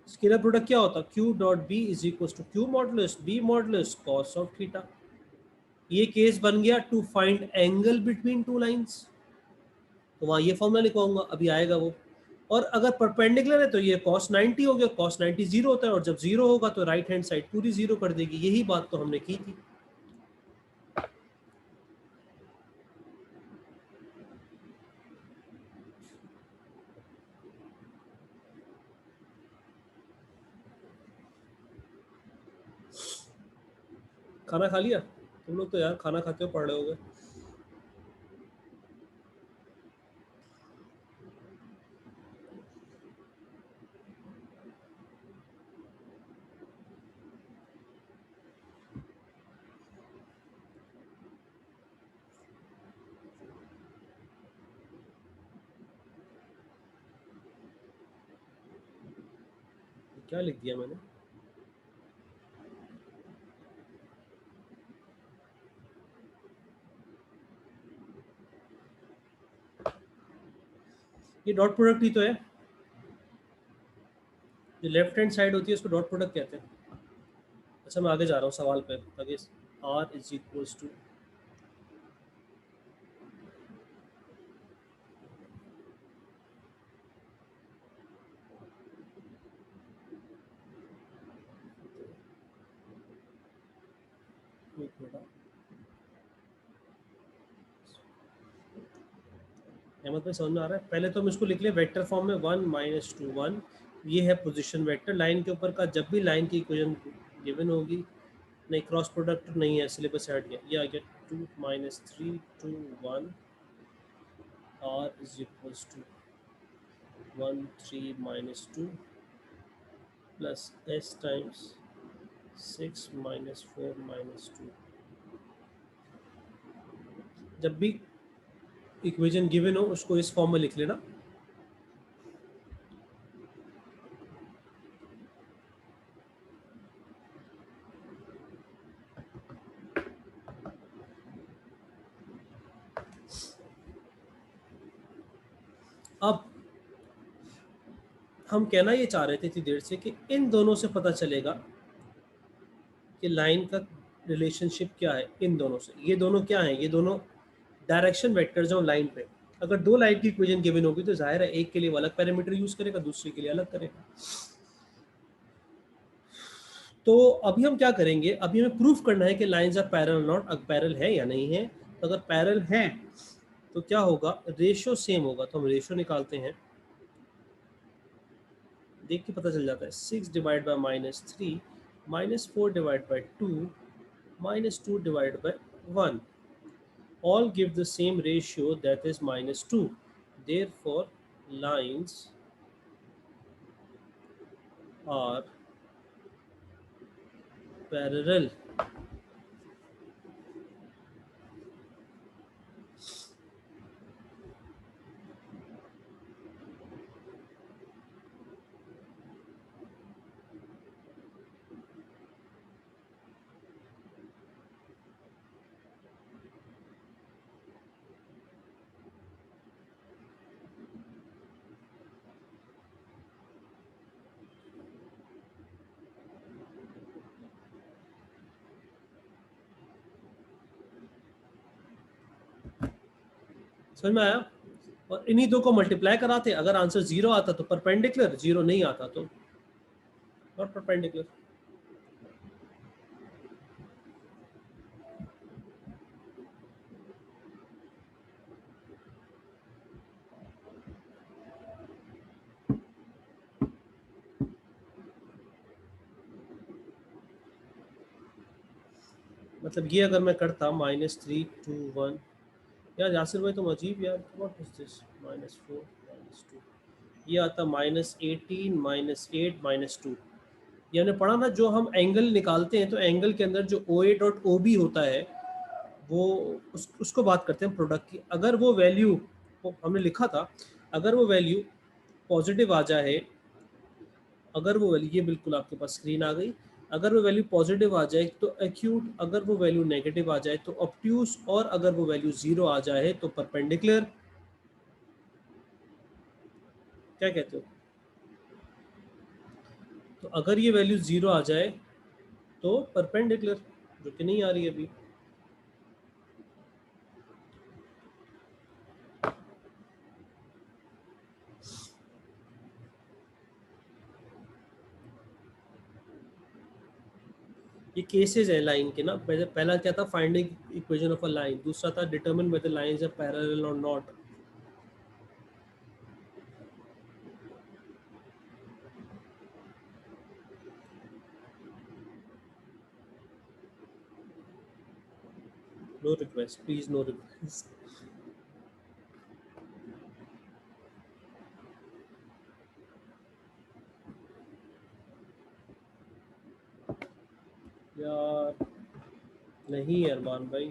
स्केलर प्रोडक्ट क्या होता है, q dot b is equal to q modulus b modulus cos of theta. ये केस बन गया to find angle between two lines, तो वहाँ ये फॉर्मूला लिखवाऊंगा, अभी आएगा वो। और अगर परपेंडिकुलर है तो ये cos 90 हो गया, cos 90 जीरो होता है, और जब जीरो होगा तो राइट हैंड साइड पूरी जीरो कर देगी, यही बात तो हमने की थी। खाना खा लिया तुम लोग तो यार, खाना खाते हो पढ़ रहे होगे। क्या लिख दिया मैंने, ये डॉट प्रोडक्ट ही तो है, जो लेफ्ट हैंड साइड होती है उसको डॉट प्रोडक्ट कहते हैं। अच्छा मैं आगे जा रहा हूँ सवाल पे, ताकि r is equals to, Ahmad भाई समझ में आ रहा है? पहले तो हम इसको लिख लें वेक्टर फॉर्म में, 1 माइनस 2 1, ये है पोजीशन वेक्टर लाइन के ऊपर का। जब भी लाइन की इक्वेशन गिवन होगी, नहीं क्रॉस प्रोडक्ट नहीं है, सिलेबस हट गया, ये आ गया 2 minus 3 2 1, r is equals to 1 3 minus 2 plus s times 6 minus 4 minus 2। जब भी इक्वेशन गिवन हो उसको इस फॉर्म में लिख लेना। अब हम कहना ये चाह रहे थे इतनी देर से कि इन दोनों से पता चलेगा कि लाइन का रिलेशनशिप क्या है इन दोनों से। ये दोनों क्या है, ये दोनों डायरेक्शन वेक्टर्स हैं लाइन पे। अगर दो लाइन की इक्वेशन गिवन होगी तो जाहिर है एक के लिए वो अलग पैरामीटर यूज करेगा, दूसरे के लिए अलग करेगा। तो अभी हम क्या करेंगे, अभी हमें प्रूफ करना है कि lines are parallel not, parallel है या नहीं है। तो अगर पैरेलल है तो क्या होगा, रेशियो सेम होगा, तो हम रेशियो निकालते हैं, देख के पता चल जाता है। 6 divide by -3 -4 divide by 2 -2 divide by 1 all give the same ratio, that is -2। therefore lines are parallel. समझ में आया? और इन्हीं दो को मल्टीप्लाई कराते, अगर आंसर जीरो आता तो परपेंडिकुलर, जीरो नहीं आता तो नॉट परपेंडिकुलर. मतलब ये अगर मैं करता -3 2 1, यार यासिर भाई तुम अजीब यार, व्हाट इज दिस, -4 -2, ये आता -18 -8 -2. ये हमने पढ़ा ना, जो हम एंगल निकालते हैं तो एंगल के अंदर जो ओ ए डॉट ओ बी होता है वो उसको बात करते हैं प्रोडक्ट की. अगर वो वैल्यू हमने लिखा था, अगर वो वैल्यू पॉजिटिव आ जाए, अगर वो वैल्यू, ये बिल्कुल आपके पास स्क्रीन आ गई, अगर वो वैल्यू पॉजिटिव आ जाए तो एक्यूट, अगर वो वैल्यू नेगेटिव आ जाए तो ऑब्ट्यूस, और अगर वो वैल्यू जीरो आ जाए तो परपेंडिकुलर. क्या कहते हो? तो अगर ये वैल्यू जीरो आ जाए तो परपेंडिकुलर, जो कि नहीं आ रही है अभी. ये केसेस है लाइन के ना. पहला क्या था, finding equation of a line, दूसरा था determine whether lines are parallel और not. No request please, no request. यार नहीं अरमान भाई,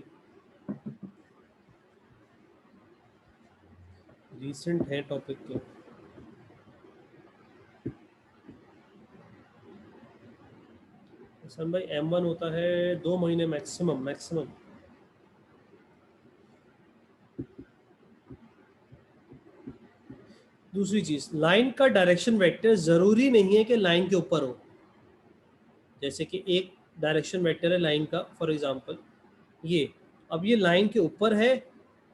रीसेंट है टॉपिक तो. हसन भाई M1 होता है 2 महीने मैक्सिमम, मैक्सिमम. दूसरी चीज, लाइन का डायरेक्शन वेक्टर जरूरी नहीं है कि लाइन के ऊपर हो. जैसे कि एक डायरेक्शन वेक्टर है लाइन का, फॉर एग्जांपल ये, अब ये लाइन के ऊपर है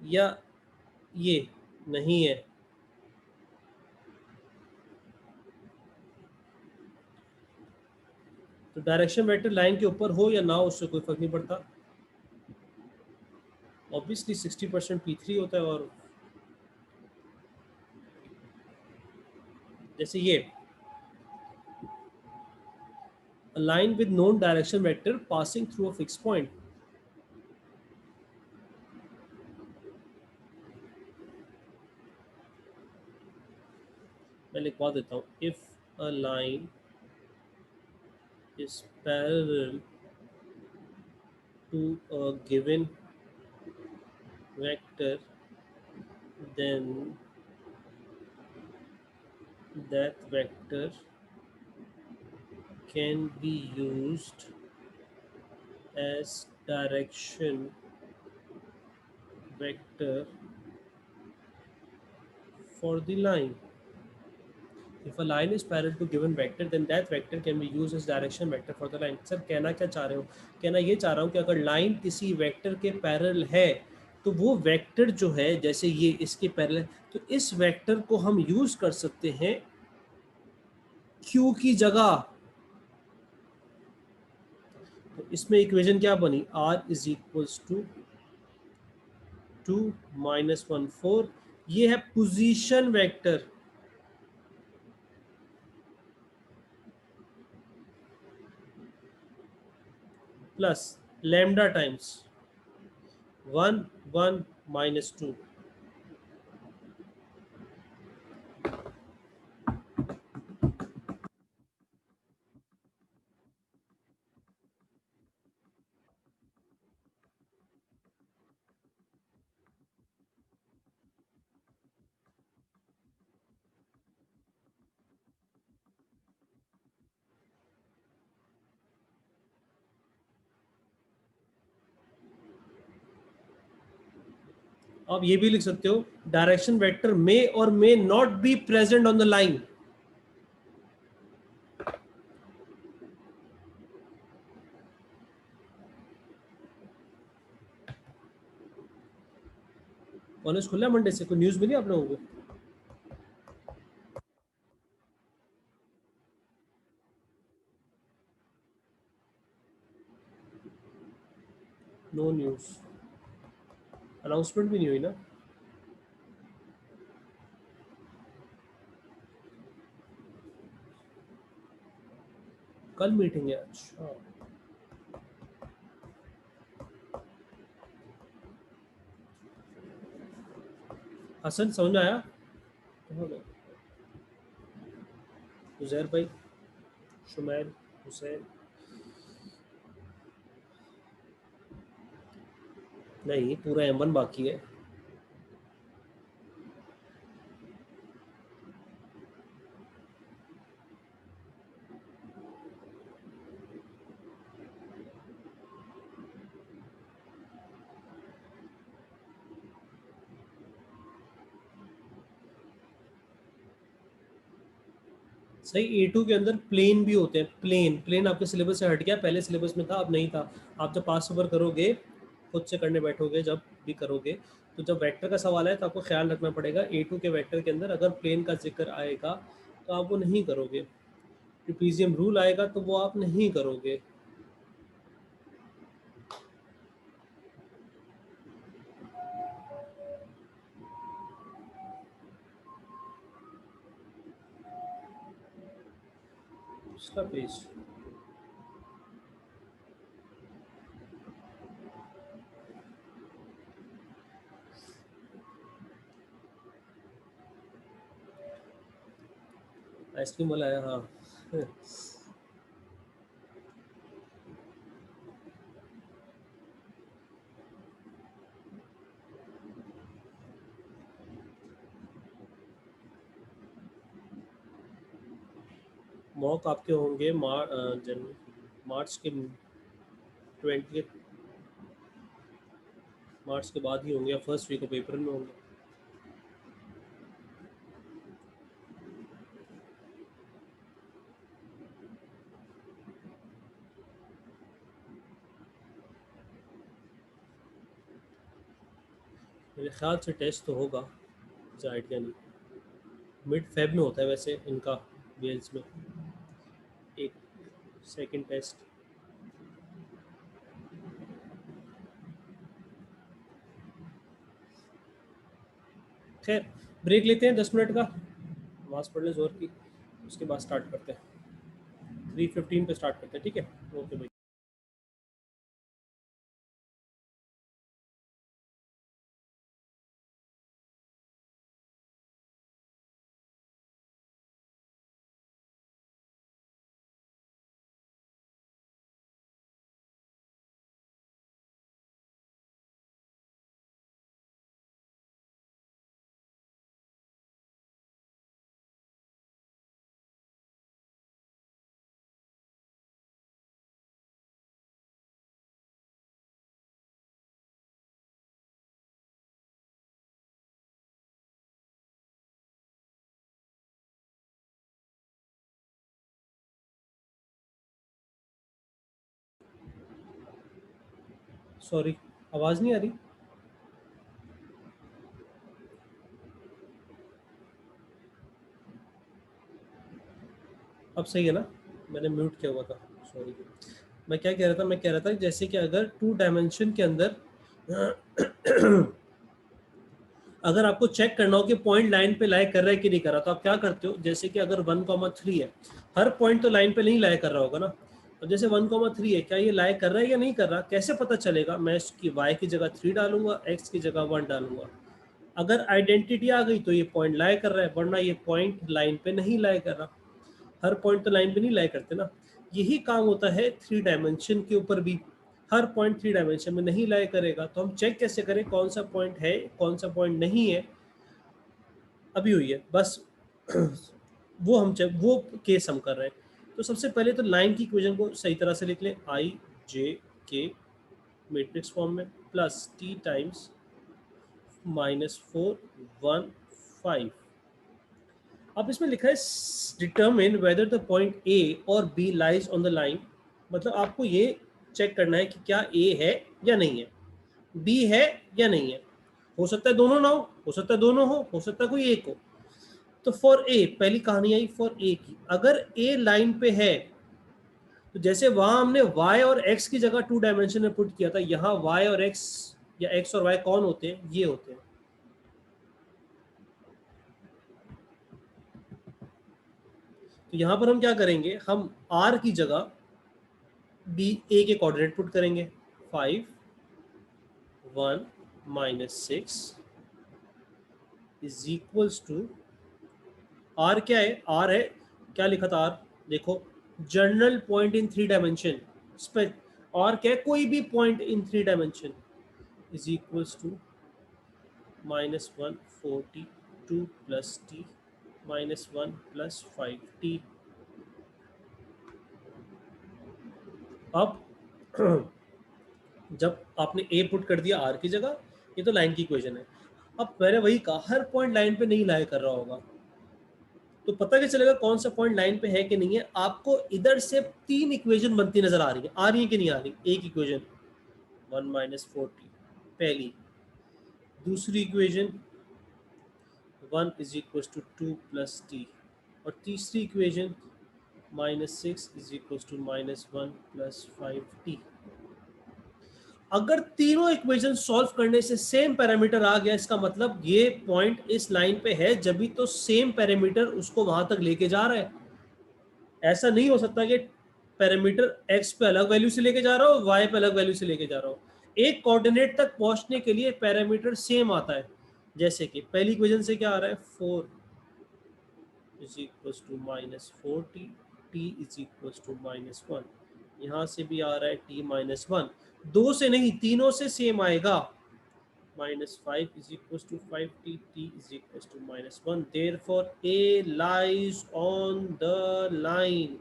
या ये नहीं है. तो डायरेक्शन वेक्टर लाइन के ऊपर हो या ना हो उससे कोई फर्क नहीं पड़ता. ऑब्वियसली 60% P3 होता है. और जैसे ये a line with known direction vector passing through a fixed point. मैं लिखवा देता हूँ, if a line is parallel to a given vector, then that vector can be used as direction vector for the line. If a line is parallel to given vector, then that vector can be used as direction vector for the line. Sir कहना क्या चाह रहे हो? कहना ये चाह रहा हूँ कि अगर लाइन किसी वेक्टर के पैरेलल है तो वो वेक्टर जो है, जैसे ये इसके पैरेलल, तो इस वेक्टर को हम यूज कर सकते हैं Q की जगह. तो इसमें इक्वेशन क्या बनी, R इज इक्वल्स टू 2 -1 4. ये है position vector plus lambda times 1 1 -2. आप ये भी लिख सकते हो डायरेक्शन वेक्टर मे और may not be present on the line. College खुला है मंडे से, कोई न्यूज मिली आप लोगों को? नो न्यूज, अनाउंसमेंट भी नहीं हुई ना। कल मीटिंग है, अच्छा। हसन समझ में आया? कहाँ गए? उजैर भाई, शुमैल, हुसैन, नहीं पूरा M1 बाकी है। सही, A2 के अंदर प्लेन भी होते हैं। प्लेन प्लेन आपके सिलेबस से हट गया, पहले सिलेबस में था, अब नहीं था। आप जब पास ओवर करोगे, खुद से करने बैठोगे, जब भी करोगे, तो जब वेक्टर का सवाल है तो आपको ख्याल रखना पड़ेगा A2 के वेक्टर के अंदर अगर प्लेन का जिक्र आएगा तो आप वो नहीं करोगे। ट्रिपीजियम रूल आएगा तो वो आप नहीं करोगे। उसका पेज आइसक्रीम वाला है, हाँ। मॉक आपके होंगे मार्च के 20 मार्च के बाद ही होंगे या फर्स्ट वीक ऑफ अप्रैल में होंगे। मेरे ख्याल से टेस्ट तो होगा, मुझे आइडिया नहीं। मिड फेब में होता है वैसे इनका, वेल्स में एक सेकंड टेस्ट। खैर, ब्रेक लेते हैं 10 मिनट का, नमाज पढ़ लें जोर की, उसके बाद स्टार्ट करते हैं। 3:15 पे स्टार्ट करते हैं, ठीक है? ओके भाई। सॉरी, आवाज़ नहीं आ रही? अब सही है ना? मैंने म्यूट किया हुआ था, सॉरी। मैं क्या कह रहा था, मैं कह रहा था जैसे कि अगर 2 डायमेंशन के अंदर अगर आपको चेक करना हो कि पॉइंट लाइन पे लाई कर रहा है कि नहीं कर रहा, तो आप क्या करते हो, जैसे कि अगर 1,3 है, हर पॉइंट तो लाइन पे नहीं लाई कर रहा होगा ना। तो जैसे 1,3 है, क्या ये लाई कर रहा है या नहीं कर रहा, कैसे पता चलेगा? मैं इसकी y की जगह 3 डालूंगा, x की जगह 1 डालूंगा। अगर आइडेंटिटी आ गई तो ये पॉइंट लाई कर रहा है, वरना ये पॉइंट लाइन पे नहीं लाई कर रहा। हर पॉइंट तो लाइन पे नहीं लाई करते ना। यही काम होता है 3 डायमेंशन के ऊपर भी। हर पॉइंट 3 डायमेंशन में नहीं लाई करेगा, तो हम चेक कैसे करें कौन सा पॉइंट है कौन सा पॉइंट नहीं है? अभी हुई है बस। वो हम चेक, वो केस हम कर रहे हैं। तो सबसे पहले तो लाइन की इक्वेशन को सही तरह से लिख लें, I J K matrix form में प्लस T टाइम्स -415। अब इसमें लिखा है डिटरमिन वेदर द पॉइंट ए और B lies on the line, मतलब आपको ये चेक करना है कि क्या ए है या नहीं है, बी है या नहीं है। हो सकता है दोनों ना हो सकता है दोनों हो सकता है कोई एक हो। तो फॉर ए पहली कहानी आई फॉर ए की, अगर ए लाइन पे है तो जैसे वहां हमने y और x की जगह 2 डायमेंशन में पुट किया था, यहाँ y और x या x और y कौन होते हैं, ये होते हैं। तो यहाँ पर हम क्या करेंगे, हम r की जगह b a के कोऑर्डिनेट पुट करेंगे, 5 1 -6 इज इक्वल्स टू, r क्या है, r है, क्या लिखा था r, देखो जनरल पॉइंट इन 3 डायमेंशन, और क्या है, कोई भी point in 3 dimension is equals to -142 plus t -1 plus 5t। अब जब आपने a पुट कर दिया r की जगह, ये तो लाइन की इक्वेशन है। अब मैंने वही कहा, हर पॉइंट लाइन पे नहीं लाया कर रहा होगा, तो पता क्या चलेगा कौन सा पॉइंट लाइन पे है कि नहीं है। आपको इधर से 3 इक्वेशन बनती नजर आ रही है कि नहीं आ रही। एक इक्वेशन 1 -40 पहली, दूसरी equation 1 is equal to 2 plus t, और तीसरी equation -6 is equal to -1 plus 5t। अगर तीनों इक्वेशन सॉल्व करने से सेम पैरामीटर आ गया, इसका मतलब ये पॉइंट इस लाइन पे है, जब भी तो सेम पैरामीटर उसको वहां तक लेके जा रहा है। ऐसा नहीं हो सकता कि पैरामीटर x पे अलग वैल्यू से लेके जा रहा हो, y पे अलग वैल्यू से लेके जा रहा हो। एक कोऑर्डिनेट तक पहुंचने के लिए पैरामीटर सेम आता है। जैसे कि पहली इक्वेशन से क्या आ रहा है, 4 is equal to -4t, t is equal to -1। यहाँ से भी आ रहा है t -1, दो से नहीं तीनों से सेम आएगा। -5 is equals to 5t, t is equals to -1, therefore a lies on the line।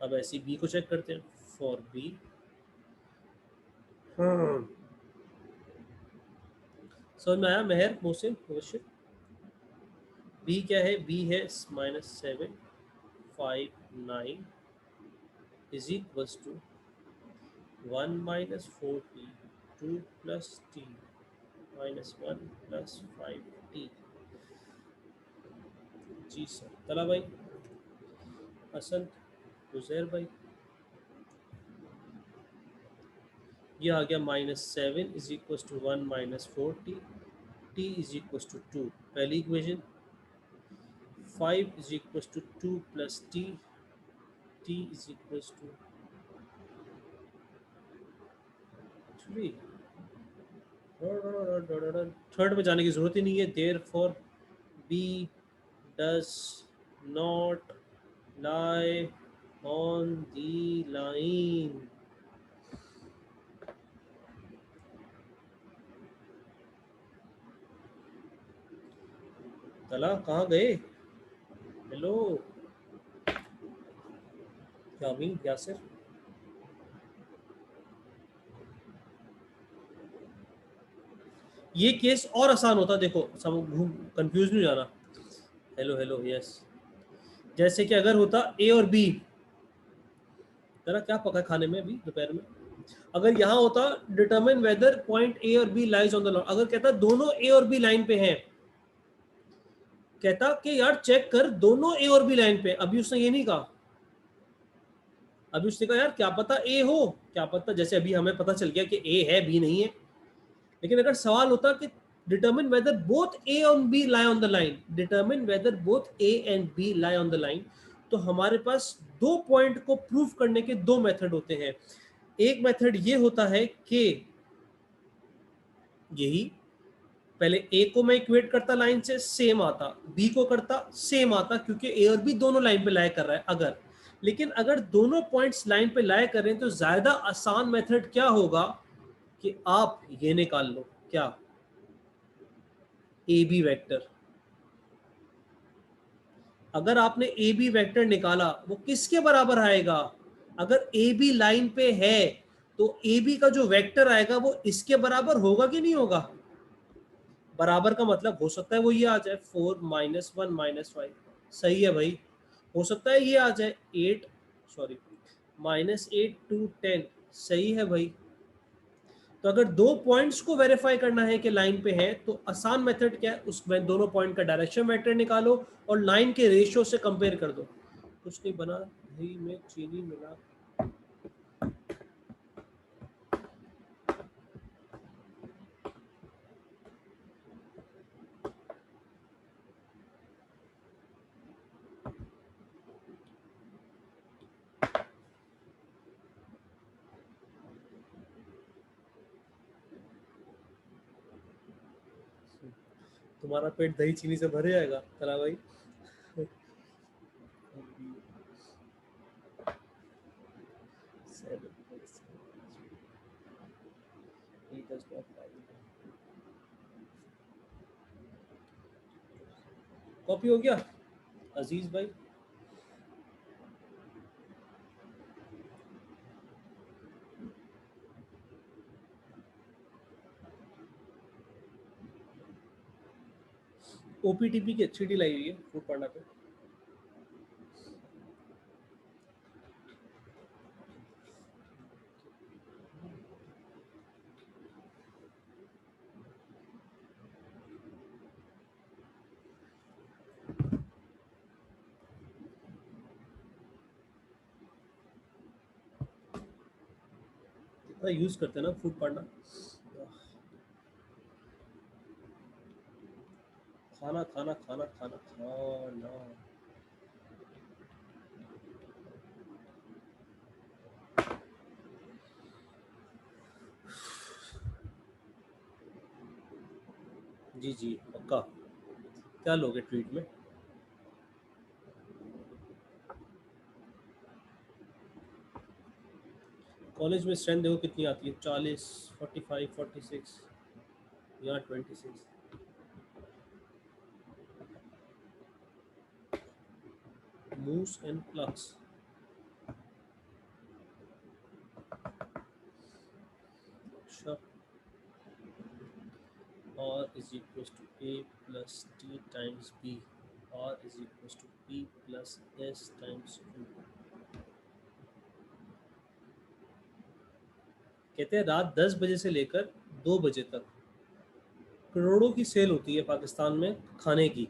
अब ऐसी b को चेक करते हैं, फॉर b समझ में आया मेहर मोहसिन मुबशिर। b क्या है, b है -7 5 9 is equals to 1 -4t 2 plus t -1 plus 5t। जी सर, तला भाई, हसन, उजैर भाई, ये आ गया -7 is equal to 1 -4t, t is equal to 2 पहली equation, 5 is equal to 2 plus t, t is equal to 3। Third में जाने की जरूरत ही नहीं है, therefore b does not lie on the line। तला कहाँ गए, हेलो यामीन यासिर। ये केस और आसान होता, देखो सब कंफ्यूज नहीं जाना। हेलो हेलो यस, जैसे कि अगर होता ए और बी, तेरा क्या पका खाने में अभी दोपहर में, अगर यहाँ होता डिटरमिन वेदर पॉइंट ए और B lies on the line, अगर कहता दोनों ए और बी लाइन पे हैं, कहता कि यार चेक कर दोनों ए और बी लाइन पे, अभी उसने ये नहीं कहा। अभी उसने कहा यार क्या पता ए हो, क्या पता, जैसे अभी हमें पता चल गया कि ए है बी नहीं है। लेकिन अगर सवाल होता कि determine whether both A and B lie on the line, determine whether both A and B lie on the line, तो हमारे पास दो पॉइंट को प्रूफ करने के दो मेथड होते हैं। एक मेथड ये होता है कि यही पहले ए को मैं इक्वेट करता लाइन से, सेम आता, बी को करता सेम आता, क्योंकि ए और बी दोनों लाइन पे लाया कर रहा है अगर। लेकिन अगर दोनों पॉइंट्स लाइन पे लाया कर रहे हैं तो ज्यादा आसान मेथड क्या होगा कि आप ये निकाल लो, क्या, ए बी वेक्टर। अगर आपने ए बी वेक्टर निकाला वो किसके बराबर आएगा, अगर ए बी लाइन पे है तो ए बी का जो वेक्टर आएगा वो इसके बराबर होगा कि नहीं होगा? बराबर का मतलब हो सकता है वो ये आ जाए 4 माइनस 1 माइनस 5, सही है भाई। हो सकता है ये आ जाए 8, सॉरी -8 to 10, सही है भाई। तो अगर दो पॉइंट्स को वेरीफाई करना है कि लाइन पे है तो आसान मेथड क्या है, उसमें दोनों पॉइंट का डायरेक्शन वेक्टर निकालो और लाइन के रेशियो से कंपेयर कर दो। कुछ नहीं बना, दही में चीनी मिला। तुम्हारा पेट दही चीनी से भर जाएगा तला भाई। कॉपी हो गया अजीज भाई? ओपीटीपी की अच्छी डील आई हुई है फूड पांडा पे। इतना यूज करते हैं ना फूड पांडा। खाना खाना खाना खाना खाना। जी जी पक्का। क्या लोगे ट्वीट में? कॉलेज में स्ट्रेंथ देखो कितनी आती है, 40, 45, 46, यहाँ 26। मूस एंड प्लक्स। अच्छा, R is equals to A plus T times B, R is equals to P plus S times Q। कहते हैं रात 10 बजे से लेकर 2 बजे तक करोड़ों की सेल होती है पाकिस्तान में खाने की,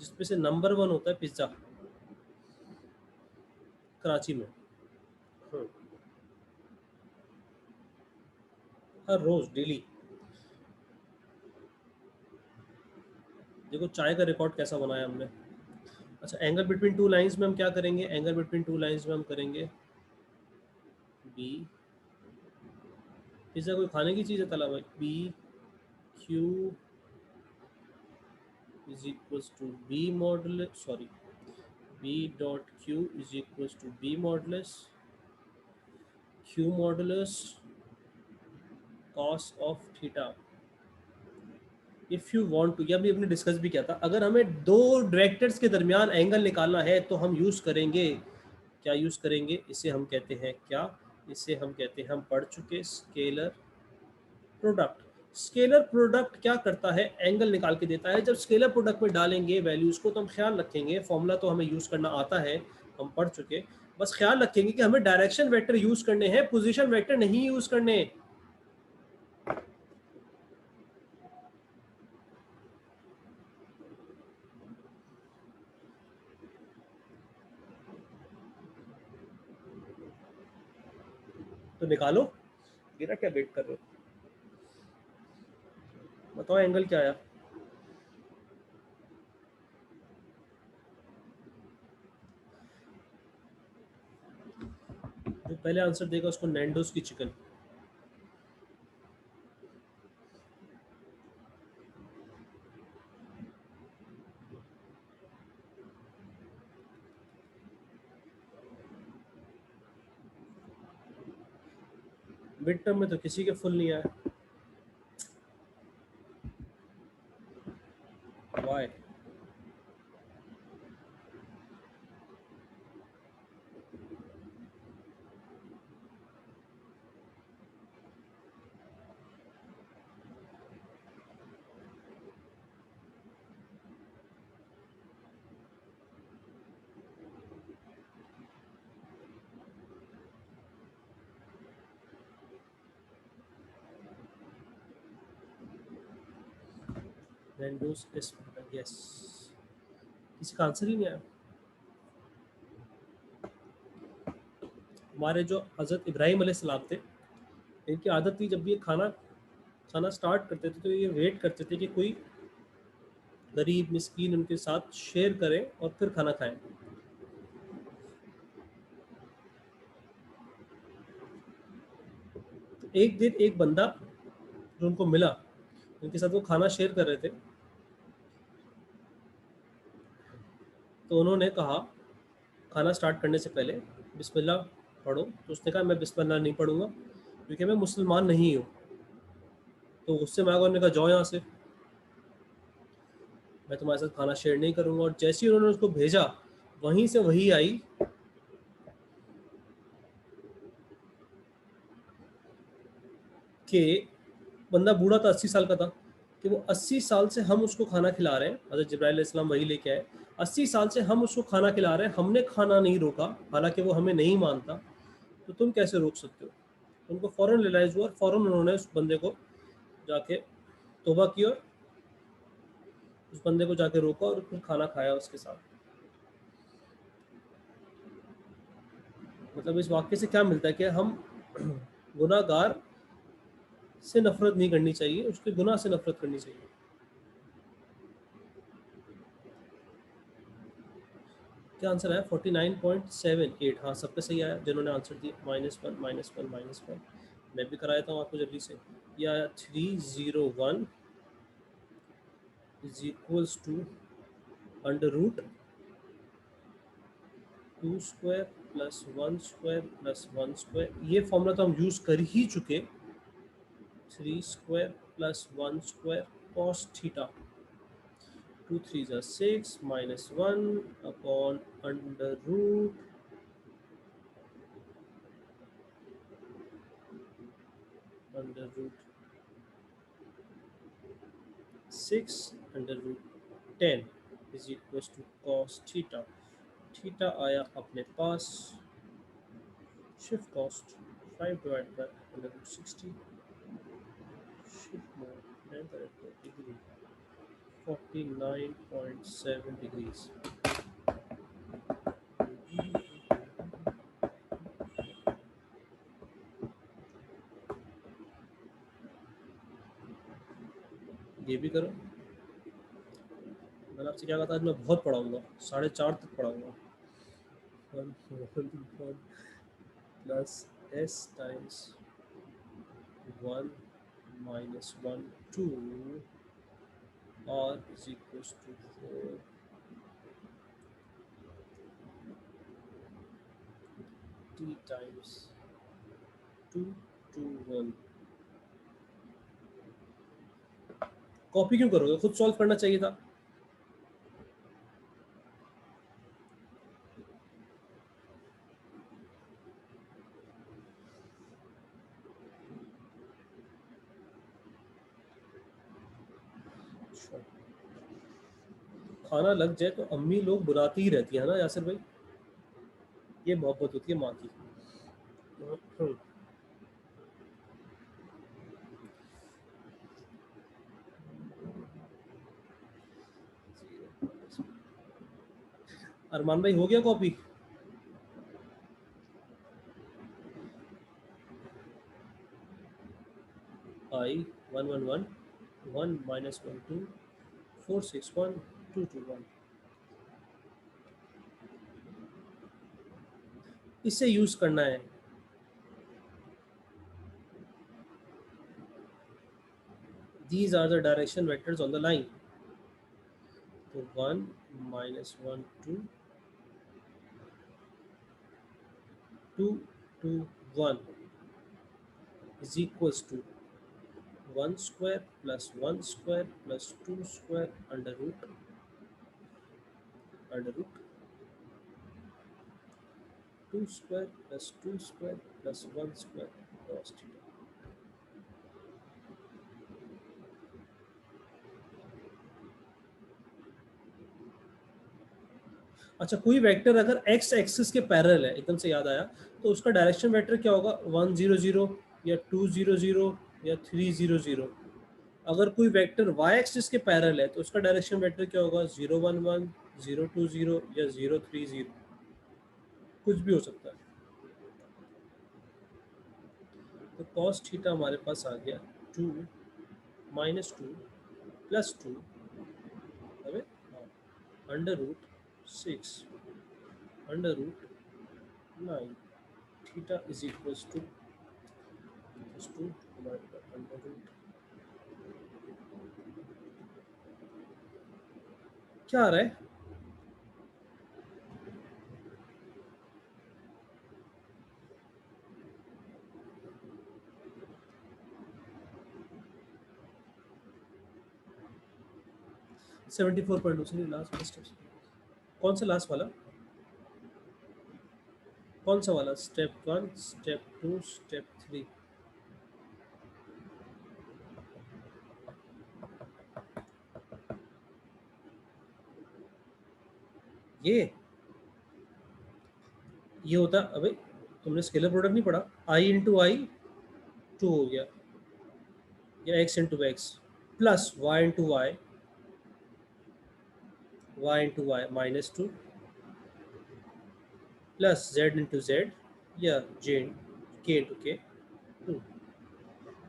जिसमें से नंबर 1 होता है पिज्ज़ा, कराची में। हम्म, हर रोज डेली। देखो चाय का रिकॉर्ड कैसा बनाया हमने। अच्छा, एंगल बिटवीन टू लाइंस में हम क्या करेंगे? एंगल बिटवीन टू लाइंस में हम करेंगे बी। पिज्ज़ा कोई खाने की चीज़ है तला भाई? B Q is equals to B modulus, sorry, B dot Q is equals to B modulus Q modulus cos of theta. If you want to, ये अभी हमने डिस्कस भी किया था, अगर हमें दो डायरेक्टर्स के दरमियान एंगल निकालना है तो हम यूज़ करेंगे, क्या यूज़ करेंगे? इसे हम कहते हैं क्या? इसे हम कहते हैं, हम पढ़ चुके, स्केलर प्रोडक्ट। स्केलर प्रोडक्ट क्या करता है? एंगल निकाल के देता है। जब स्केलर प्रोडक्ट में डालेंगे वैल्यूज़ को तो हम ख्याल रखेंगे, फॉर्मूला तो हमें यूज़ करना आता है, हम पढ़ चुके, बस ख्याल रखेंगे कि हमें डायरेक्शन वेक्टर यूज़ करने हैं, पोजीशन वेक्टर नहीं यूज़ करने। तो निकालो, मेरा क्या वेट कर रहे हो? बताओ एंगल क्या आया? जो पहले आंसर देगा उसको नैंडोज की चिकन। मिड टर्म में तो किसी के फुल नहीं आया, वाई? रेंडोस एस, यस, किसी का आंसर ही नहीं आया। हमारे जो हज़रत इब्राहिम अलैहिस्सलाम थे, इनकी आदत थी जब भी ये खाना खाना स्टार्ट करते थे तो ये वेट करते थे कि कोई गरीब मिस्कीन उनके साथ शेयर करें और फिर खाना खाएं। तो एक दिन एक बंदा जो उनको मिला, उनके साथ वो खाना शेयर कर रहे थे, तो उन्होंने कहा खाना स्टार्ट करने से पहले बिस्मिल्लाह पढ़ो। तो उसने कहा मैं बिस्मिल्लाह नहीं पढ़ूंगा क्योंकि मैं मुसलमान नहीं हूँ। तो गुस्से में आकर उन्होंने कहा जाओ यहाँ से, मैं तुम्हारे साथ खाना शेयर नहीं करूंगा। और जैसे ही उन्होंने उसको भेजा, वहीं से वही आई कि बंदा बूढ़ा था, 80 साल का था, कि वो 80 साल से हम उसको खाना खिला रहे हैं, हज़रत जिब्राइल अलैहिस्सलाम वही लेके आए, 80 साल से हम उसको खाना खिला रहे हैं, हमने खाना नहीं रोका, हालांकि वो हमें नहीं मानता, तो तुम कैसे रोक सकते हो। उनको फ़ौरन रियलाइज़ हुआ और फ़ौरन उन्होंने उस बंदे को जाके तौबा की और उस बंदे को जाके रोका और फिर खाना खाया उसके साथ। मतलब इस वाक्य से क्या मिलता है कि हम गुनाहगार से नफरत नहीं करनी चाहिए, उसके गुनाह से नफरत करनी चाहिए। क्या आंसर आया? 49.78। हाँ, सब पे सही आया जिन्होंने आंसर दिया। -1 -1 -1। मैं भी करा देता हूँ आपको जल्दी से। ये आया 301 is equals to under root 2 square plus 1 square plus 1 square. ये फॉर्मूला तो हम यूज़ कर ही चुके। 3 square plus 1 square cos theta, 2 3 are 6 minus 1 upon under root under root 6 under root 10 is equals to cos theta। Theta आया अपने पास, shift cost 5 divided by under root 60, shift mode 10 divided by degree 49.7 degrees। ये भी करो। मैंने आपसे क्या कहा था, आज मैं बहुत पढ़ाऊंगा, 4:30 तक पढ़ाऊंगा। 1 plus s times 1 minus 1 2 r is equals to 4 t times 2 2 1। Copy क्यों करोगे, खुद सॉल्व करना चाहिए था। खाना लग जाए तो अम्मी लोग बुलाती ही रहती है ना यासिर भाई, ये मोहब्बत होती है माँ की। अरमान भाई हो गया कॉपी? I 1 1 1 1 minus 1 2 4 6 1 2 2 1। इसे यूज करना है। These are the direction vectors on the line। तो 1 minus 1 2 2 2 1 is equals to 1 square plus 1 square plus 2 square under root 2 square plus 2 square plus 1 square cos theta। अच्छा, कोई वेक्टर अगर x axis के parallel है, एकदम से याद आया, तो उसका डायरेक्शन वेक्टर क्या होगा? 1 0 0 या 2 0 0 या 3 0 0। अगर कोई वेक्टर y एक्सिस के पैरेलल है तो उसका डायरेक्शन वेक्टर क्या होगा? 0 1 1, 0 2 0 या 0 3 0, कुछ भी हो सकता है। तो cos थीटा हमारे पास आ गया 2 -2 +2 √6 √9 थीटा इज इक्वल्स टू क्या आ रहा है? लास्ट कौन सा लास्ट वाला? कौन सा वाला? Step 1, step 2, step 3? ये होता, अबे तुमने स्केलर प्रोडक्ट नहीं पढ़ा? आई इंटू आई 2 हो गया, या x into x plus y into y, y into y -2 plus z into z या जे के इंटू के 2।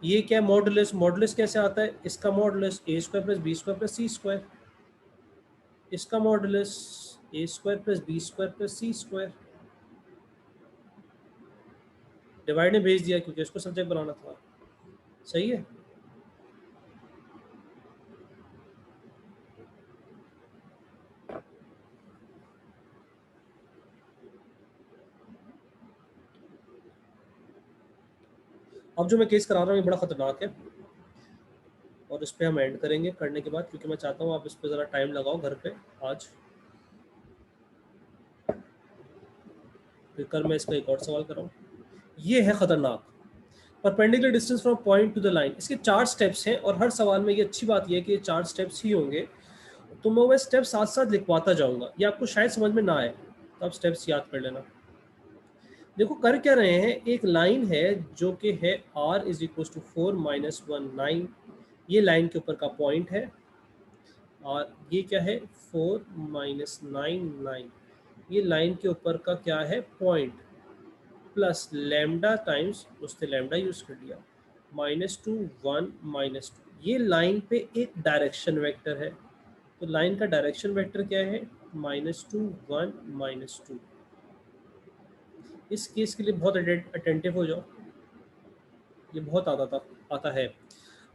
ये क्या मॉडुलस? मॉडुलस कैसे आता है? इसका modulus a square plus b square plus c square, इसका modulus a square plus b square plus c square. Divide ने भेज दिया क्योंकि इसको सब्जेक्ट बनाना था। सही है। अब जो मैं केस करा रहा हूँ ये बड़ा खतरनाक है और इस पर हम एंड करेंगे करने के बाद, क्योंकि मैं चाहता हूँ आप इस पर ज़रा टाइम लगाओ घर पे आज। फिर कल मैं इसका एक और सवाल कराऊँ। ये है खतरनाक, perpendicular distance from point two the line. इसके 4 स्टेप्स हैं और हर सवाल में ये अच्छी बात ये है कि ये 4 स्टेप्स ही होंगे, तो मैं वह स्टेप साथ साथ लिखवाता जाऊंगा। ये आपको शायद समझ में ना आए तो आप स्टेप्स याद कर लेना। देखो कर क्या रहे हैं, एक लाइन है जो कि है r इज इक्वल टू 4 -1 9, ये लाइन के ऊपर का पॉइंट है, और ये क्या है 4 -9 9, ये लाइन के ऊपर का क्या है पॉइंट, प्लस लैम्डा टाइम्स, उसने लैम्डा यूज कर लिया, -2 1 -2, ये लाइन पे एक डायरेक्शन वेक्टर है। तो लाइन का डायरेक्शन वेक्टर क्या है? -2 1 -2। इस केस के लिए बहुत अटेंटिव हो जाओ, ये बहुत आता है।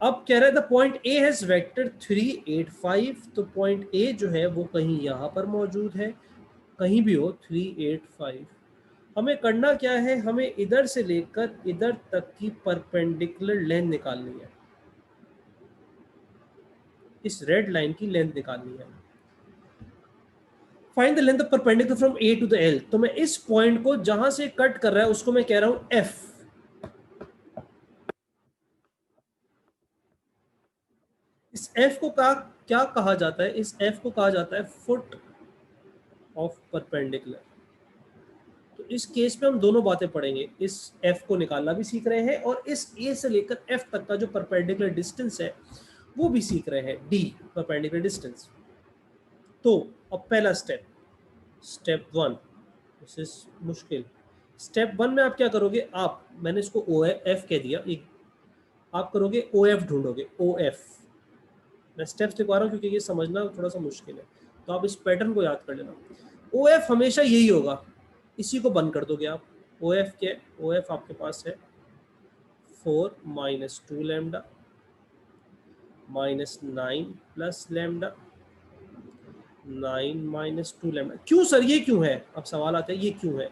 अब कह रहा है the point A has vector 3 8 5, तो पॉइंट ए जो है वो कहीं यहाँ पर मौजूद है, कहीं भी हो 3 8 5। हमें करना क्या है, हमें इधर से लेकर इधर तक की परपेंडिकुलर लेंथ निकालनी है, इस रेड लाइन की लेंथ निकालनी है। Find the length of perpendicular from A to the L. तो मैं इस पॉइंट को जहां से कट कर रहा है उसको मैं कह रहा हूं एफ। इस एफ को क्या कहा जाता है? इस एफ को कहा जाता है फुट ऑफ परपेंडिकुलर। तो इस केस में हम दोनों बातें पढ़ेंगे, इस एफ को निकालना भी सीख रहे हैं और इस ए से लेकर एफ तक का जो परपेंडिकुलर डिस्टेंस है वो भी सीख रहे हैं, डी परपेंडिकुलर डिस्टेंस। तो अब पहला स्टेप, स्टेप 1, दिस इज मुश्किल। स्टेप 1 में आप क्या करोगे, आप, मैंने इसको ओ एफ कह दिया, एक आप करोगे ओ एफ ढूंढोगे, ओ एफ। मैं स्टेप्स लिखवा रहा हूँ क्योंकि ये समझना थोड़ा सा मुश्किल है, तो आप इस पैटर्न को याद कर लेना। ओ एफ हमेशा यही होगा, इसी को बंद कर दोगे आप। ओ एफ क्या है? ओ एफ आपके पास है 4 -2 लैम्डा -9 प्लस लैम्डा 9 -2 लैम्डा। क्यों सर ये क्यों है? अब सवाल आता है ये क्यों है।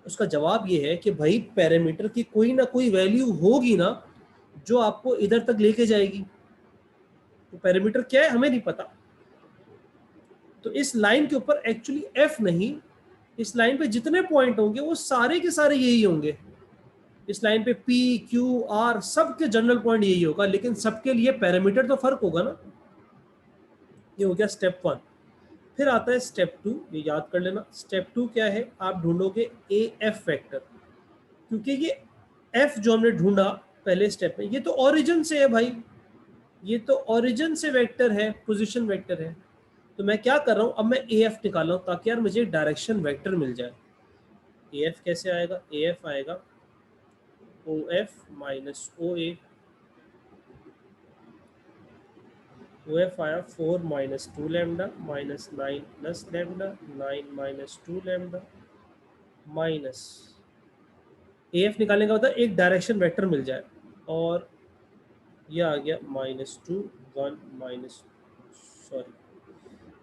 उसका जवाब ये है कि भाई पैरामीटर की कोई ना कोई वैल्यू होगी ना जो आपको इधर तक लेके जाएगी। तो पैरामीटर क्या है हमें नहीं पता, तो इस लाइन के ऊपर एक्चुअली एफ नहीं, इस लाइन पे जितने पॉइंट होंगे वो सारे के सारे यही होंगे। इस लाइन पे पी क्यू आर सबके जनरल पॉइंट यही होगा, लेकिन सबके लिए पैरामीटर तो फर्क होगा ना। ये हो गया स्टेप 1। फिर आता है स्टेप 2, ये याद कर लेना। स्टेप 2 क्या है? आप ढूंढोगे ए एफ वेक्टर, क्योंकि ये एफ जो हमने ढूंढा पहले स्टेप में ये तो ओरिजिन से है भाई, ये तो ओरिजिन से वेक्टर है, पोजीशन वेक्टर है। तो मैं क्या कर रहा हूँ, अब मैं ए एफ निकाल रहा हूँ ताकि यार मुझे डायरेक्शन वेक्टर मिल जाए। ए एफ कैसे आएगा, ए एफ आएगा ओ एफ माइनस ओ ए। ओ एफ आया 4 minus 2 lambda minus 9 plus lambda 9 minus 2 lambda minus A F निकालने का मतलब एक डायरेक्शन वेक्टर मिल जाए। और ये आ गया -2 1 माइनस सॉरी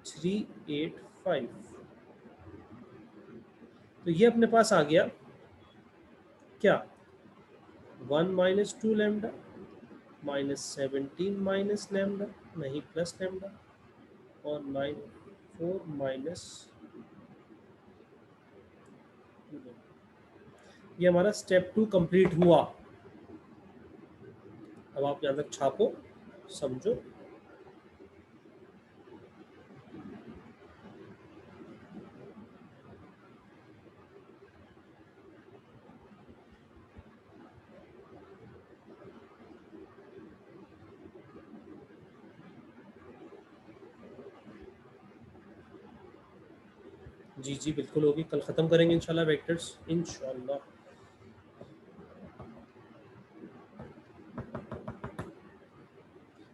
3 8 5। तो ये अपने पास आ गया क्या, 1 माइनस 2 लैम्डा -17 माइनस लैम्डा नहीं प्लस लैम्डा और 9 4 माइनस। ये हमारा स्टेप 2 कंप्लीट हुआ। अब आप यहाँ तक छापो, समझो। जी जी बिल्कुल होगी, कल ख़त्म करेंगे इंशाल्लाह वेक्टर्स, इंशाल्लाह।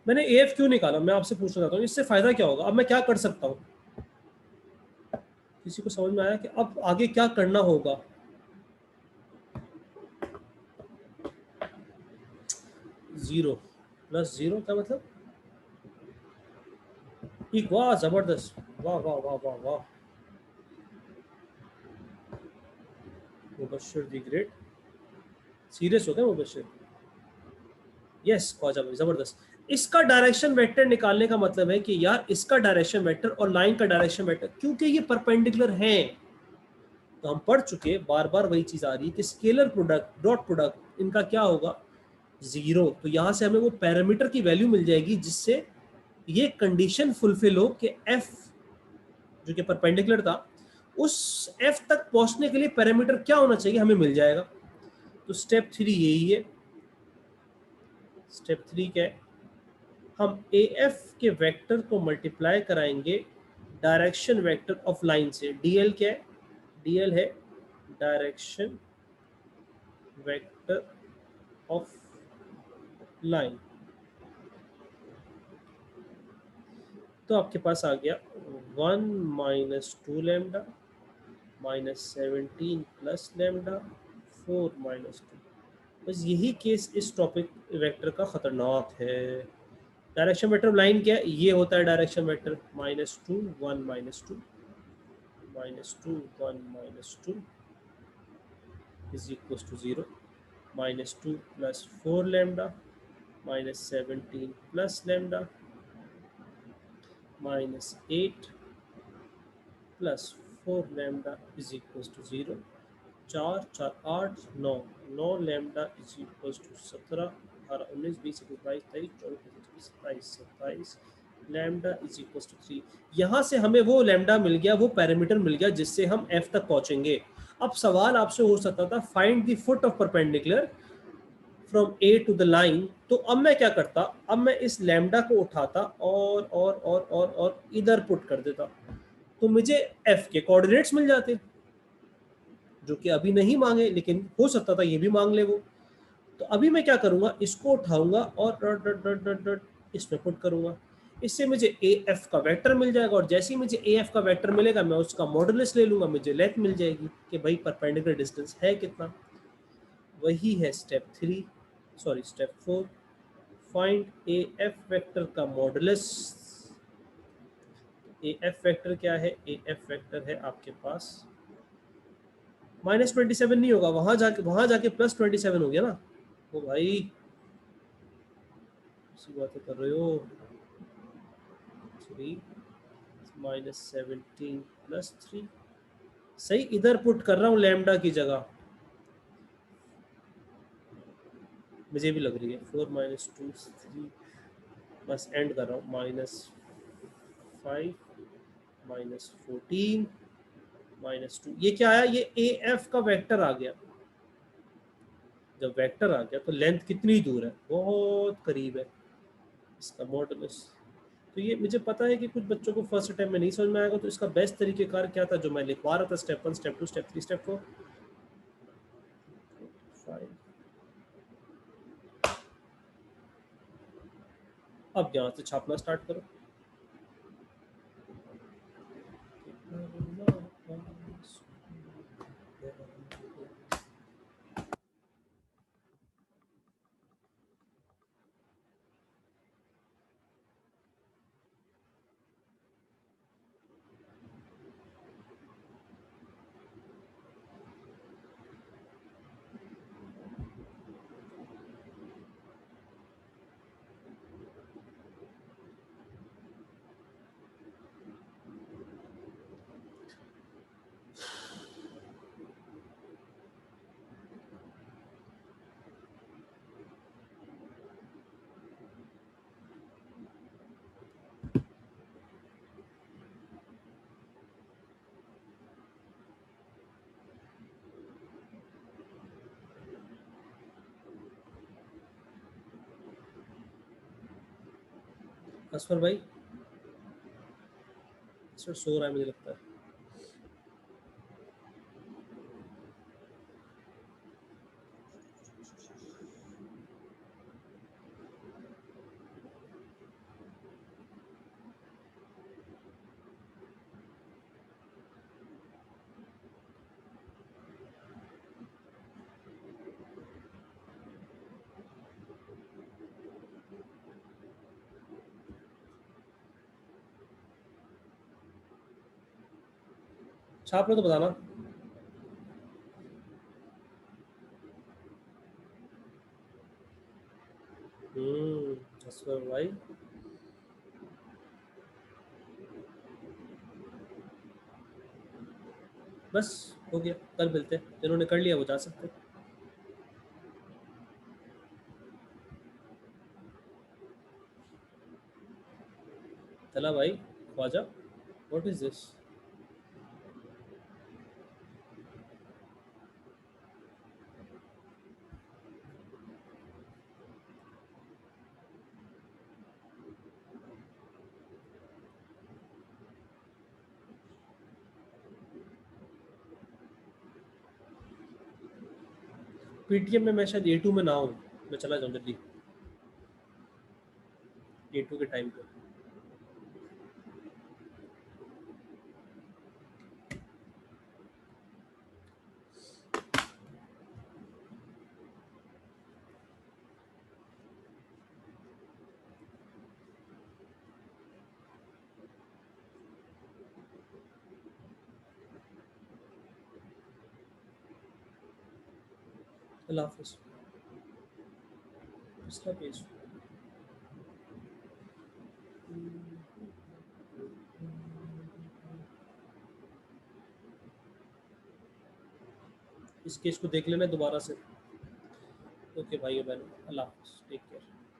मैंने ए एफ क्यों निकाला, मैं आपसे पूछना चाहता हूँ, इससे फ़ायदा क्या होगा, अब मैं क्या कर सकता हूँ? किसी को समझ में आया कि अब आगे क्या करना होगा? ज़ीरो प्लस ज़ीरो क्या मतलब? ठीक, वाह ज़बरदस्त, वाह वाह वाह वाह वाह, मुबश्शिर दी ग्रेट। सीरियस हो गया मुबश्शिर? यस ख्वाजा भाई ज़बरदस्त। इसका डायरेक्शन वेक्टर निकालने का मतलब है कि यार इसका डायरेक्शन वेक्टर और लाइन का डायरेक्शन वेक्टर, क्योंकि ये परपेंडिकुलर हैं, तो हम पढ़ चुके, बार बार वही चीज़ आ रही है कि स्केलर प्रोडक्ट डॉट प्रोडक्ट इनका क्या होगा, ज़ीरो। तो यहाँ से हमें वो पैरामीटर की वैल्यू मिल जाएगी जिससे ये कंडीशन फुलफिल हो कि एफ जो कि परपेंडिकुलर था, उस एफ तक पहुँचने के लिए पैरामीटर क्या होना चाहिए हमें मिल जाएगा। तो स्टेप 3 यही है। स्टेप 3 क्या है, हम ए एफ के वेक्टर को मल्टीप्लाई कराएंगे डायरेक्शन वेक्टर ऑफ लाइन से। डी एल क्या है, डी एल है डायरेक्शन वेक्टर ऑफ लाइन। तो आपके पास आ गया 1 माइनस 2 लैम्डा -17 प्लस लैम्डा 4 -2। बस यही केस इस टॉपिक वेक्टर का ख़तरनाक है। डायरेक्शन वेक्टर ऑफ लाइन क्या है, ये होता है direction vector -2 1 -2 -2 1 -2 is equal to 0 -2 plus 4 lambda -17 plus lambda -8 plus 4 lambda is equal to 0। 4 4 8 9 9 lambda is equal to 17 18 19 20 21 22 23 24 25 27 lambda is equal to 3। यहाँ से हमें वो लैम्डा मिल गया, वो पैरामीटर मिल गया जिससे हम एफ तक पहुंचेंगे। अब सवाल आपसे हो सकता था find the foot of perpendicular from A to the line. तो अब मैं क्या करता, अब मैं इस लैम्डा को उठाता और इधर पुट कर देता, तो मुझे एफ के कोऑर्डिनेट्स मिल जाते, जो कि अभी नहीं मांगे, लेकिन हो सकता था ये भी मांग ले वो। तो अभी मैं क्या करूंगा, इसको उठाऊंगा और dot dot dot dot dot इसमें पुट करूंगा। इससे मुझे ए एफ का वेक्टर मिल जाएगा, और जैसे ही मुझे ए एफ का वेक्टर मिलेगा मैं उसका मॉडुलस ले लूंगा, मुझे लेंथ मिल जाएगी कि भाई परपेंडिकुलर डिस्टेंस है कितना। वही है step 3, sorry step 4, find A F vector का मॉडुलस। ए एफ वेक्टर क्या है, ए एफ वेक्टर है आपके पास -27 नहीं होगा, वहां जाके +27 हो गया ना। ओ भाई इसी बातें कर रहे हो। 3 -17 प्लस 3, सही इधर पुट कर रहा हूँ लैम्डा की जगह, मुझे भी लग रही है 4 -2 3, बस एंड कर रहा हूँ -5 -14 -2। ये क्या आया, ये ए एफ का वेक्टर आ गया। जब वेक्टर आ गया तो लेंथ कितनी दूर है, बहुत करीब है। इसका मॉडुलस। तो ये मुझे पता है कि कुछ बच्चों को फर्स्ट अटेम्प्ट में नहीं समझ में आएगा, तो इसका बेस्ट तरीकेकार क्या था जो मैं लिखवा रहा था, स्टेप 1, स्टेप 2, स्टेप 3, स्टेप 4, 5। अब यहाँ से छापना स्टार्ट करो। असफर भाई सर सो रहा है मुझे लगता है। छाप लो तो बताना। असफर भाई बस हो गया, कल मिलते हैं, जिन्होंने कर लिया वो जा सकते हैं। चला भाई Khwaja, what is this? PTM में मैं शायद A2 में ना हूँ, मैं चला जाऊँ जल्दी A2 के टाइम पे। अल्लाह हाफिज़। पिछला पेज। इस केस को देख लेना दोबारा से। ओके भाई बहन, अल्लाह हाफिज़, टेक केयर।